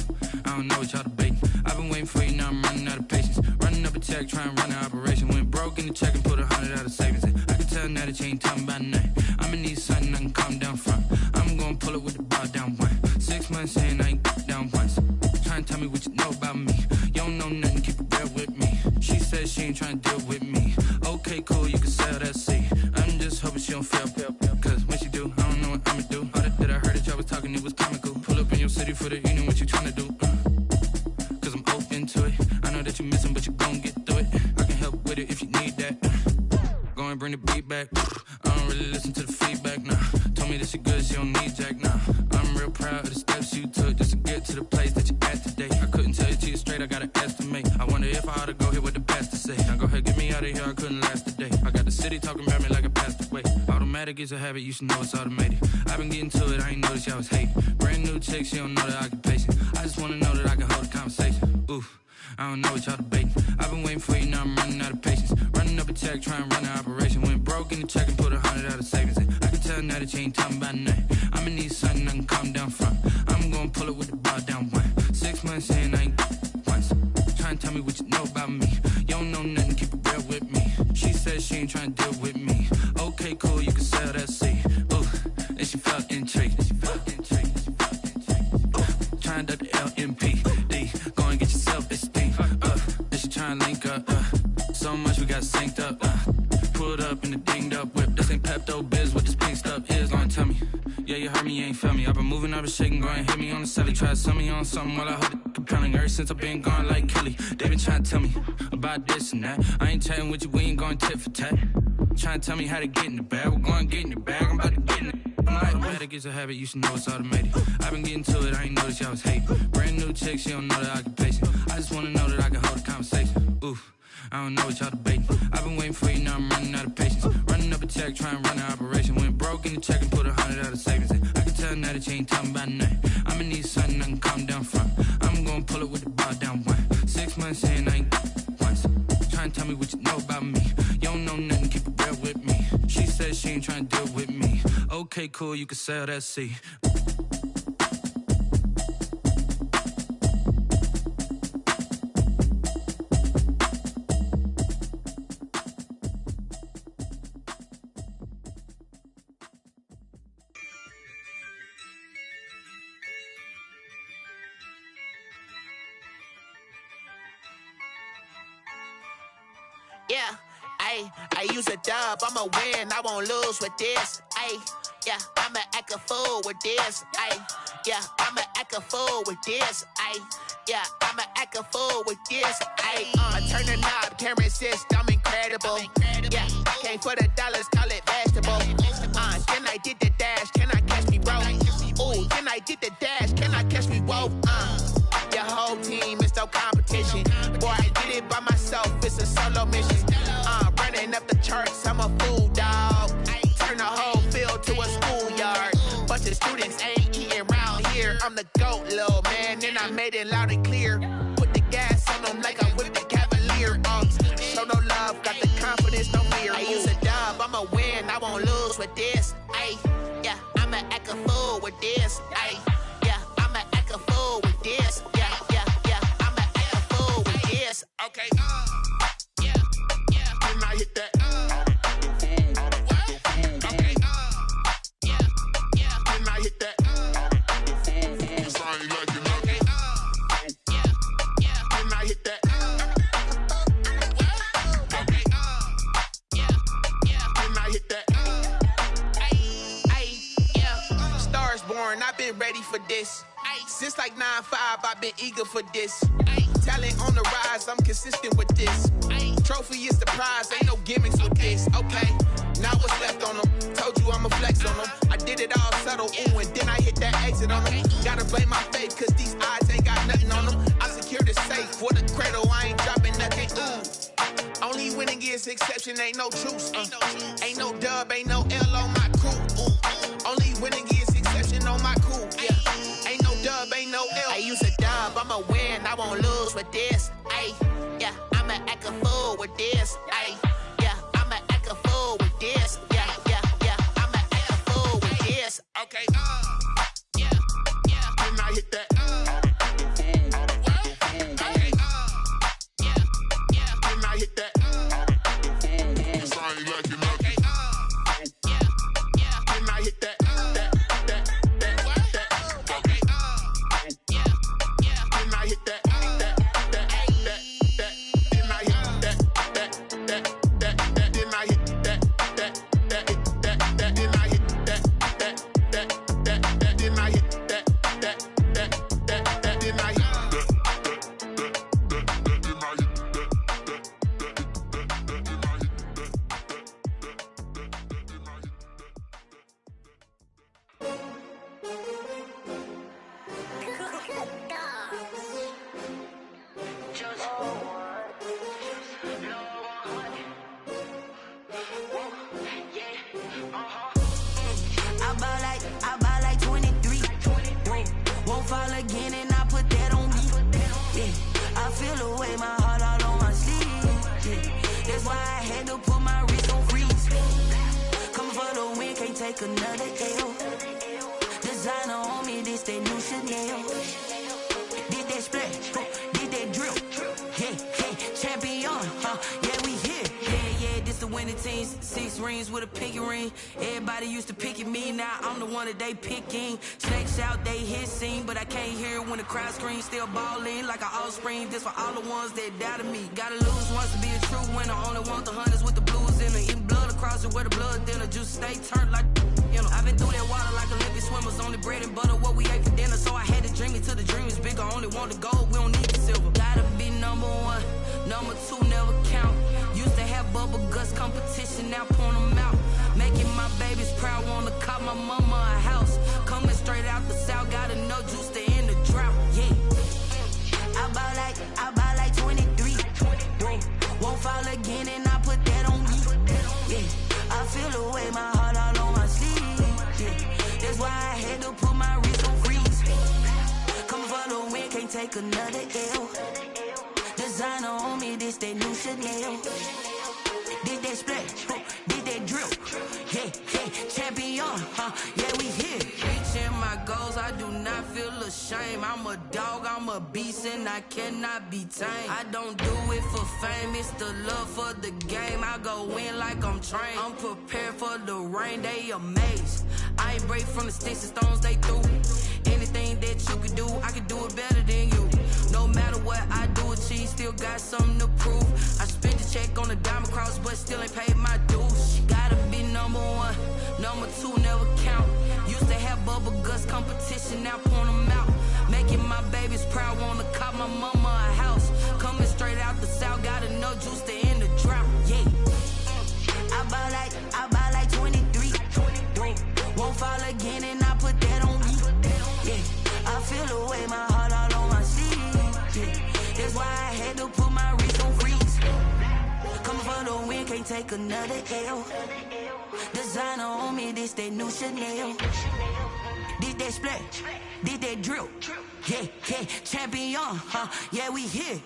I don't know what y'all debating. I've been been waiting for you, now I'm running out of patience. Running up a check, trying to run an operation. Went broke in the check and put 100 out of savings. I can tell now that you ain't talking about nothing. I'ma need something I can calm down from. I'm gonna pull it with the bar down one. 6 months saying I ain't down once. Trying to tell me what you know about me. You don't know nothing, keep it real with me. She said she ain't trying to deal with me. Okay, cool, you can sell that seat. I'm just hoping she don't fail. Cause when she do, I don't know what I'ma do. All that I heard that y'all was talking, it was comical. Pull up in your city for the evening, what you trying to do? Cause I'm open to it. I know that you missing, but you gon' get through it. I can help with it if you need that. Go and bring the beat back. I don't really listen to the feedback, nah. Told me that she good, she don't need jack, nah. I'm real proud of the steps you took just to get to the place that you at today. I couldn't tell you to you straight, I gotta estimate. I wonder if I ought to go here with the pastor say. Now go ahead, get me out of here, I couldn't last a day. I got the city talking about me like a passed away. Automatic is a habit, you should know it's automated. I've been getting to it, I ain't noticed y'all was hating. Brand new chick, she don't know the occupation. I just wanna know that I can hold a conversation. Oof, I don't know what y'all debating. I've been waiting for you, now I'm running out of patience. Running up a check, trying to run an operation. Went broke in the check and put 100 out of savings. I can tell now that you ain't talking about nothing. I'ma need something I can calm down from. I'm gonna pull it with the bar down one. 6 months saying I ain't once. Trying to tell me what you know about me. You don't know nothing, keep it real with me. She said she ain't trying to deal with me. Okay, cool, you can sell that seat. Ooh, and she felt intrigued. Trying to the LMPD. Go and get your self-esteem. And she trying to link up. So much we got synced up. Pulled up in the dinged up whip. This ain't Pepto-Biz, what this pink stuff is. Long tell me. Yeah, you heard me, you ain't felt me. I've been moving, I've been shaking, go and hit me on the celly. Try to sell me on something while I hold it compelling. Ever since I've been gone like Kelly, they been trying to tell me about this and that. I ain't chatting with you, we ain't going tit for tat. Trying to tell me how to get in the bag. We're going to get in the bag, I'm about to get in it. Automatic is a habit, you should know it's automated. I've been getting to it, I ain't noticed y'all was hating. Brand new chick, she don't know the occupation. I just wanna know that I can hold a conversation. Oof, I don't know what y'all debating. I've been waiting for you, now I'm running out of patience. Running up a check, trying to run an operation. Went broke in the check and put 100 out of savings. I can tell now that you ain't talking about nothing. I'ma need something I can calm down from. I'm gonna pull it with the bar down one. 6 months saying I ain't once. Trying to tell me what you know about me. You don't know nothing, keep it real with me. She said she ain't trying to deal with me. Okay, cool, you can sell that seat. Yeah, I use a dub, I'ma win, I won't lose with this. Yeah, I'ma act a fool with this. Yeah, I'ma act a fool with this. Yeah, I'ma act a fool with this. I turn the knob, camera assist, I'm incredible. Yeah, came for the dollars, call it vegetable. Then I did the dash, can I catch me, bro? Ooh, then I did the dash, can I catch me, whoa? Your whole team is no competition. Boy, I did it by myself, it's a solo mission. Running up the charts, I'm a fool, dog. Turn the whole field to a schoolyard. Bunch of students ain't eating round here. I'm the GOAT, little man, and I made it loud and clear. Put the gas on them like I whipped the Cavalier. Show no love, got the confidence, no fear. I use a dub, I'ma win, I won't lose with this. Yeah, I'ma act a fool with this. Yeah, I'ma act a fool with this. Yeah, I'ma act a fool with this. Okay, yeah, can I hit that? Okay, yeah, can I hit that? Sorry, like you know. Okay, yeah, can I hit that? Okay, yeah, can I hit that? Yeah, stars born, I've been ready for this. Since like 9-5, I've been eager for this. Talent on the rise, I'm consistent with this. Trophy is the prize, ain't no gimmicks with this. Okay, now what's left on them? Told you I'ma flex on them. I did it all subtle, ooh, and then I hit that exit on them. Gotta blame my faith, cause these odds ain't got nothing on them. I secured the safe for the cradle, I ain't dropping nothing, ooh. Only winning is exception, ain't no truce. Ain't no dub, ain't no L on my crew. Only winning is exception on my crew. Yeah, ain't no dub, ain't no L. I use a dub, I'ma win, I won't lose with this. Yeah, I'ma act a fool with this. Yeah, I'ma act a fool with this. Yeah, I'ma act a fool with this. Okay, yeah, can I hit that? Okay, can't take another L. Designer on me, this that new Chanel. Did that splash, did that drill. Yeah, champion, yeah, we here. Yeah, this the winning team. 6 rings with a pinky ring. Everybody used to pick at me, now I'm the one that they picking. Snakes out, they hit scene, but I can't hear when the crowd screams. Still balling like an offspring. This for all the ones that doubted me. Gotta lose once to be a true winner. Only want the hunters with the blues in it. Eating blood across it where the blood thinner. Juice stay turned like, you know. I've been through that water like Olympic swimmers. Only bread and butter, what we ate for dinner. So I had to dream it till the dream is bigger. Only want the gold, we don't need the silver. Gotta be number 1, number 2 never count. Used to have bubble guts competition, now point them out. Making my babies proud, wanna cop my mama a house. Coming straight out the south, gotta know juice to end the drought. Yeah, I buy like 23. Whoa, won't fall again, and I put that on me. Yeah, I feel the way, my heart all on my sleeve. Yeah, that's why I had to put my wrist on freeze. Coming for the win, can't take another L. Designer on me, this that new Chanel. Did that splash, did that drill. Yeah, champion, yeah, we here. Reaching my goals, I do not feel ashamed. I'm a dog, I'm a beast, and I cannot be tamed. I don't do it for fame, it's the love for the game. I go in like I'm trained. I'm prepared for the rain, they amazed. I ain't break from the sticks and stones they threw. Anything that you could do, I can do it better than you. No matter what I do, achieve, still got something to prove. I spent the check on the diamond cross, but still ain't paid my dues. Gotta be number 1, number 2 never count. Used to have bubble guts competition, now point them out. Making my babies proud, wanna cop my mama a house. Coming straight out the south, gotta know juice to end the drought. Yeah, I buy like 23. Won't fall again, and I put that on me. Yeah, I feel the way, my heart all on my sleeve. Yeah, that's why I had to put my wrist on freeze. Coming for the win, can't take another L. Designer on me, this that new Chanel. Did that splash, did that drill. Yeah, champion, yeah, we here.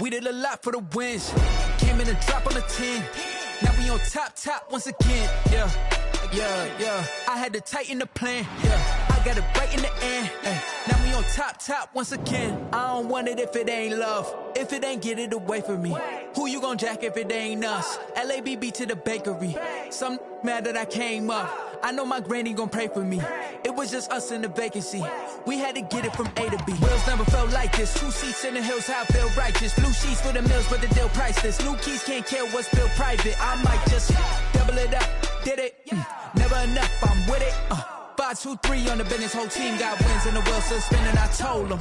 We did a lot for the wins. Came in and drop on the 10. Now we on top once again. Yeah. I had to tighten the plan. Yeah, I got it right in the end. Now we on top once again. I don't want it if it ain't love. If it ain't, get it away from me. Who you gon' jack if it ain't us? LABB to the bakery. Some mad that I came up. I know my granny gon' pray for me. It was just us in the vacancy. We had to get it from A to B. Wheels never felt like this. 2 seats in the hills, how I feel righteous. Blue sheets for the mills, but the deal priceless. New keys can't care what's built private. I might just double it up. Did it? Never enough, I'm with it. 5, 2, 3 on the business. Whole team got wins and the wheels still spinning. I told them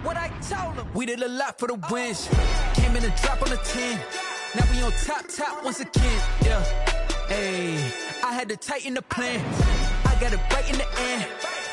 what I told them. We did a lot for the wins. Came in and drop on the 10. Now we on top once again. Yeah. Hey, I had to tighten the plan. I got it right in the end.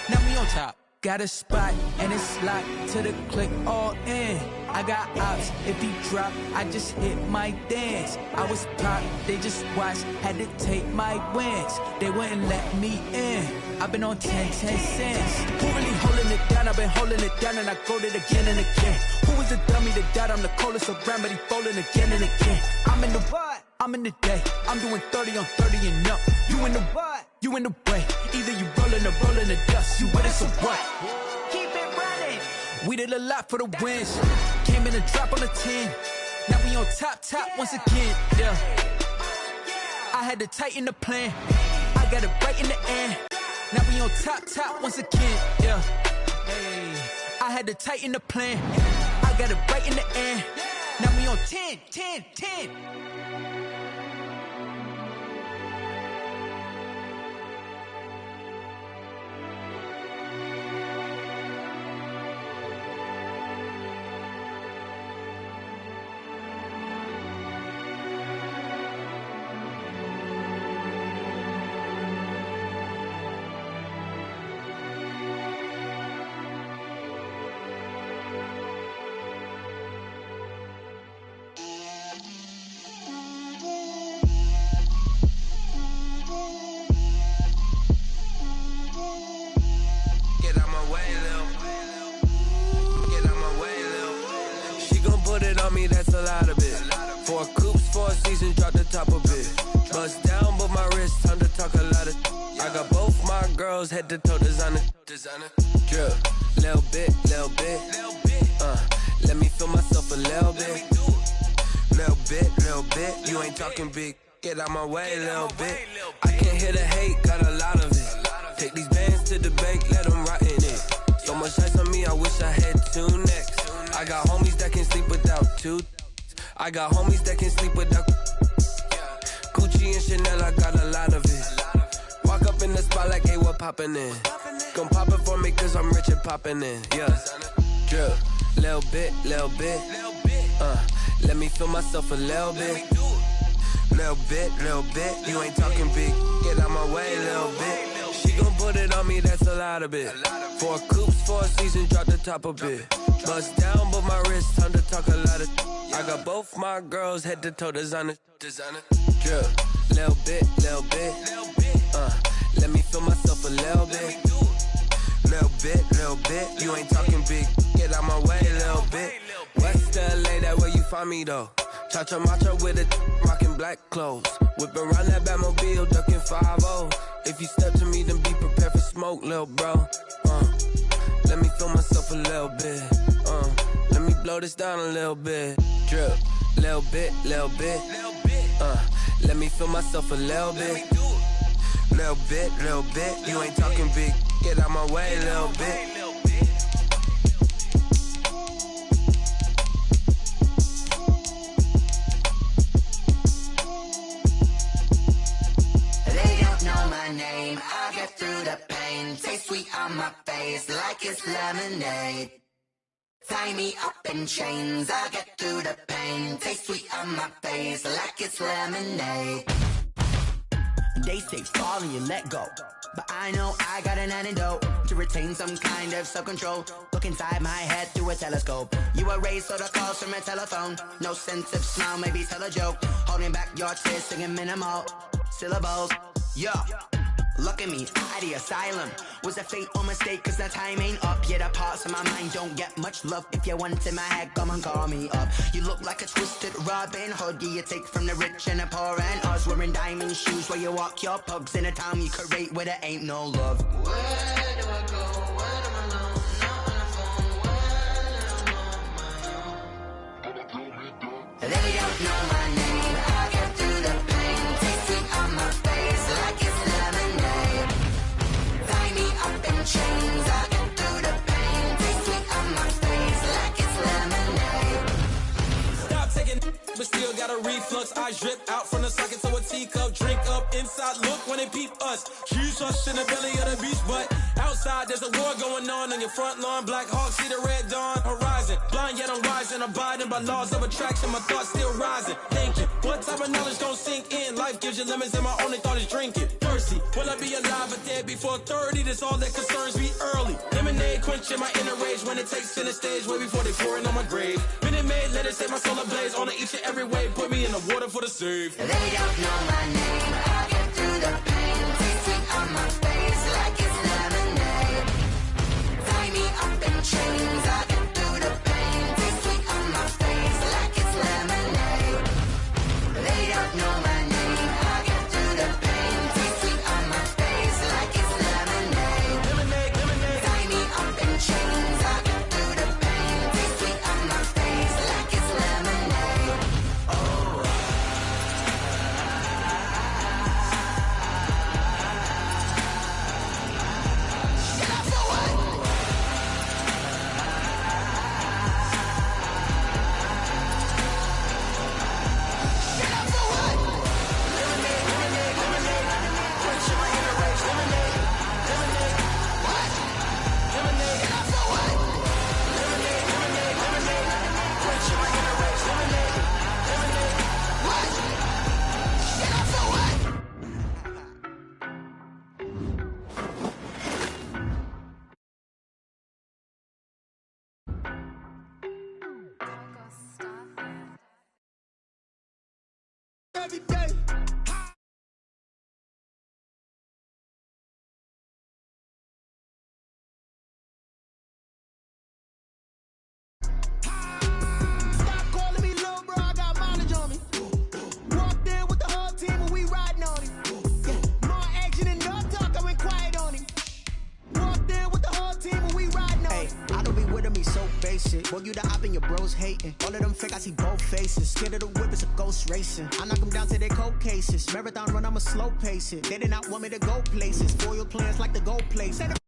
Now we on top. Got a spot and it's locked to the click all in. I got ops, if he drop, I just hit my dance. I was pop, they just watched, had to take my wins. They wouldn't let me in. I've been on 10 cents. Who really holding it down? I've been holding it down and I go it again and again. Who was the dummy that died? I'm the coldest around, but he falling again and again. I'm in the what? I'm in the day. I'm doing 30 on 30 and up. You in the what? You in the way. Either you rolling or rolling the dust. You with us or what? Keep it running. We did a lot for the wins. Came in and drop on the 10. Now we on top once again. Yeah. I had to tighten the plan. I got it right in the end. Now we on top once again. Yeah. Hey. I had to tighten the plan. I got it right in the end. Now we on 10. a lot of it. 4 coops, 4 seasons, drop the top a bit. Bust down, but my wrist, time to talk a lot of. I got both my girls head to toe designer. Drip, little bit. Let me feel myself a little bit. Little bit. You ain't talking big. Get out my way, little bit. I can't hear the hate, got a lot of it. Take these bands to the bank, let them rot in it. So much ice on me, I wish I had 2 necks. I got homies that can sleep without 2. I got homies that can sleep without. Gucci and Chanel, I got a lot of it. Walk up in the spot like, hey, what poppin' in? Gon' pop it for me, cause I'm rich and poppin' in. Yeah, drip, little bit. Let me feel myself a little bit. Little bit. You ain't talking big. Get out my way, little bit. She gon' put it on me, that's a lot of it. 4 coops, 4 seasons, drop the top a bit. Bust down, but my wrist, time to talk a lot of. I got both my girls head to toe designer. Drip, little bit. Let me feel myself a little bit. Little bit. You ain't talking big. Get out my way, little bit. West LA, that where you find me though. Cha-cha matcha with a rockin' black clothes. Whip around that Batmobile, duckin' 5-0. If you step to me, then be prepared for smoke, lil' bro. Let me feel myself a little bit. Let me blow this down a little bit. Drip, little bit. Let me feel myself a little bit. Little bit. You ain't talking big. Get out my way, little bit. Name, I get through the pain. Taste sweet on my face like it's lemonade. Tie me up in chains, I get through the pain. Taste sweet on my face like it's lemonade. They say fall and you let go, but I know I got an antidote to retain some kind of self-control. Look inside my head through a telescope. You erase all the calls from a telephone. No sense of smile, maybe tell a joke. Holding back your tears, singing minimal syllables. Yo, look at me, out the asylum. Was a fate or mistake, cause the time ain't up. Yeah, the parts of my mind don't get much love. If you want in my head, come and call me up. You look like a twisted Robin Hood. Yeah, you take from the rich and the poor and us. Wearing diamond shoes where you walk your pugs in a town you create where there ain't no love. Where do I go? When I'm alone? Not on the phone. When I'm on my own. They don't know my name. I get through the pain. Taste sweet on my face like it's lemonade. Tie me up in chains. I get through the pain. Taste sweet on my face like it's lemonade. Stop taking, but still got a reflux. I drip out from the socket to a teacup. Drink up inside. Look when they peep us. Choose us in the belly of the beast, but outside there's a war going on your front lawn. Black Hawk, see the red dawn horizon. Blind yet I'm rising, abiding by laws of attraction. My thoughts still rising. Thinking, what type of knowledge gon' sink in? Life gives you lemons and my only thought is drinking. Thirsty, will I be alive or dead before 30? That's all that concerns me early. Lemonade quenching my inner rage when it takes center stage way before they pouring on my grave. Minute Maid, let it set my soul ablaze on each and every way. Put me in the water for the save. They don't know my name. I get through the pain. Taste sweet on my face like it's lemonade. Tie me up in chains. I get through the pain. Taste sweet on my face like it's lemonade. They don't know my name. I get through the pain. Taste sweet on my face like it's lemonade. Tie me up in chains. I get through the pain. Taste sweet on my face like it's lemonade. Oh. Every day. Stop calling me little bro. basic. Boy, you the op and your bros hating. All of them fake, I see both faces. Scared of the whip, it's a ghost racing. I knock them down to their cold cases. Marathon run, I'ma slow pace it. They did not want me to go places. Foil plans like the gold place. And